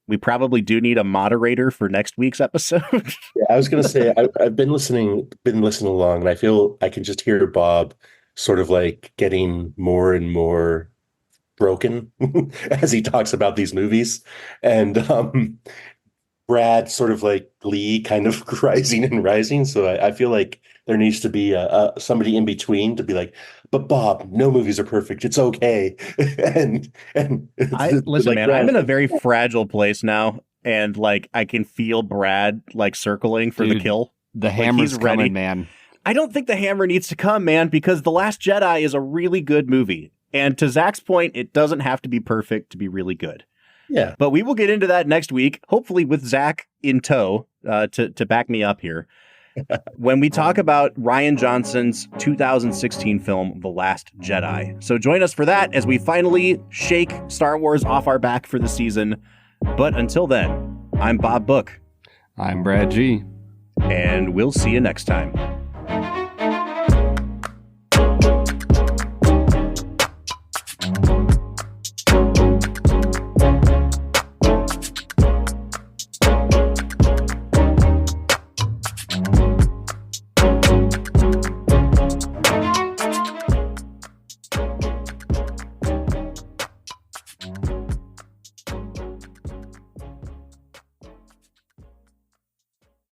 we probably do need a moderator for next week's episode. Yeah, I was going to say, I've been listening along, and I feel I can just hear Bob sort of like getting more and more broken as he talks about these movies, and Brad sort of like Lee kind of rising and rising. So I feel like there needs to be somebody in between to be like, but Bob, no movies are perfect. It's okay. and listen, man, I'm in a very fragile place now, and like I can feel Brad like circling for the kill. The hammer's coming, man. I don't think the hammer needs to come, man, because The Last Jedi is a really good movie. And to Zach's point, it doesn't have to be perfect to be really good. Yeah. But we will get into that next week, hopefully with Zach in tow to back me up here, when we talk about Rian Johnson's 2016 film, The Last Jedi. So join us for that as we finally shake Star Wars off our back for the season. But until then, I'm Bob Book. I'm Brad G. And we'll see you next time.